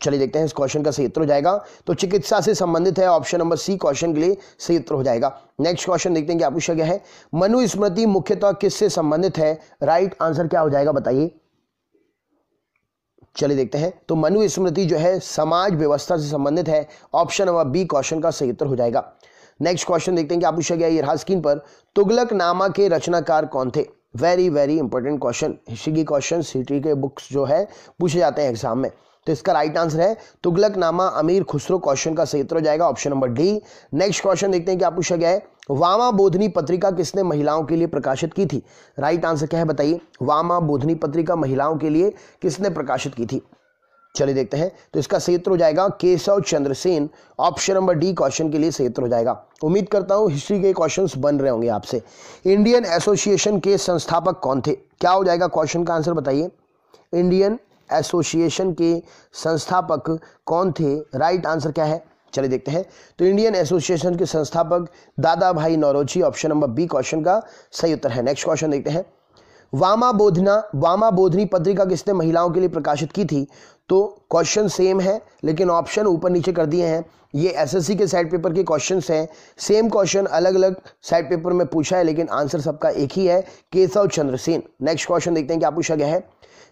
चलिए देखते हैं इस क्वेश्चन का सही उत्तर हो जाएगा। तो चिकित्सा से संबंधित है, ऑप्शन नंबर सी क्वेश्चन के लिए सही उत्तर हो जाएगा। नेक्स्ट क्वेश्चन देखते हैं क्या पूछा गया है। मनुस्मृति मुख्यतः किससे संबंधित है? राइट आंसर क्या हो जाएगा बताइए। चलिए देखते हैं। तो मनुस्मृति जो है समाज व्यवस्था से संबंधित है, ऑप्शन नंबर बी क्वेश्चन का सही उत्तर हो जाएगा। नेक्स्ट क्वेश्चन देखते हैं क्या पूछा गया। ये रहा स्क्रीन पर। तुगलकनामा के रचनाकार कौन थे? Very very important question, history की क्वेश्चन हिस्ट्री के बुक्स जो है पूछे जाते हैं एग्जाम में। तो इसका राइट आंसर है तुगलकनामा अमीर खुसरो, क्वेश्चन का सही उत्तर हो जाएगा, option number D. Next question देखते हैं क्या पूछा गया है। वामा बोधनी पत्रिका किसने महिलाओं के लिए प्रकाशित की थी? राइट आंसर क्या है बताइए। वामा बोधनी पत्रिका महिलाओं के लिए किसने प्रकाशित की थी? चलिए देखते हैं। तो इसका सही उत्तर हो जाएगा Keshab Chandra Sen, option number D question के लिए सही उत्तर हो जाएगा। उम्मीद करता हूं हिस्ट्री के क्वेश्चंस बन रहे होंगे आपसे। इंडियन एसोसिएशन के संस्थापक कौन थे? क्या हो जाएगा क्वेश्चन का आंसर बताइए। इंडियन एसोसिएशन के संस्थापक कौन थे? राइट आंसर क्या है? चलिए देखते हैं। तो इंडियन एसोसिएशन के संस्थापक Dadabhai Naoroji, option number B question का सही उत्तर है। नेक्स्ट क्वेश्चन देखते हैं। वामा बोधनी पत्रिका किसने महिलाओं के लिए प्रकाशित की थी? तो क्वेश्चन सेम है लेकिन ऑप्शन ऊपर नीचे कर दिए हैं। ये एसएससी के साइड पेपर के क्वेश्चंस हैं। सेम क्वेश्चन अलग अलग साइड पेपर में पूछा है लेकिन आंसर सबका एक ही है, केशव चंद्र सेन। नेक्स्ट क्वेश्चन देखते हैं क्या पूछा गया है।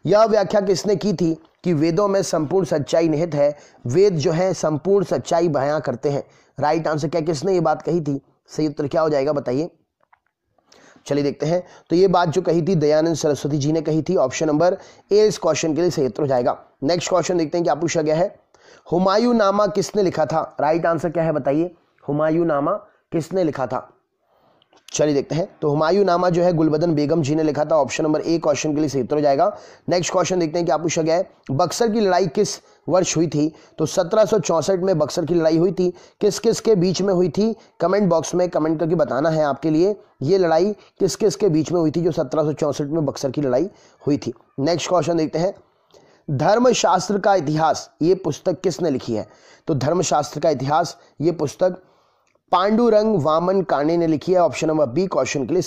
यह व्याख्या किसने की थी कि वेदों में संपूर्ण सच्चाई निहित है? वेद जो है संपूर्ण सच्चाई बयां करते हैं। राइट आंसर क्या, किसने ये बात कही थी? सही उत्तर क्या हो जाएगा बताइए। चलिए देखते हैं। तो ये बात जो कही थी दयानंद सरस्वती जी ने कही थी, ऑप्शन नंबर ए इस क्वेश्चन के लिए सही उत्तर हो जाएगा। नेक्स्ट क्वेश्चन देखते हैं क्या पूछा गया है। हुमायूं नामा किसने लिखा था? राइट आंसर क्या है बताइए। हुमायूं नामा किसने लिखा था? चलिए देखते हैं। तो हुमायूं नामा जो है गुलबदन बेगम जी ने लिखा था, ऑप्शन नंबर ए क्वेश्चन के लिए सही उत्तर हो जाएगा। नेक्स्ट क्वेश्चन देखते हैं क्या पूछा गया है। बक्सर की लड़ाई किस वर्ष हुई थी? तो 1764 में बक्सर की लड़ाई हुई थी। किस किस के बीच में हुई थी? कमेंट बॉक्स में कमेंट करके बताना है आपके लिए ये लड़ाई किस किस के बीच में हुई थी जो 1764 में बक्सर की लड़ाई हुई थी। नेक्स्ट क्वेश्चन देखते हैं। धर्मशास्त्र का इतिहास ये पुस्तक किसने लिखी है? तो धर्मशास्त्र का इतिहास ये पुस्तक पांडुरंग वामन काने ने लिखी है, ऑप्शन नंबर बी क्वेश्चन के लिए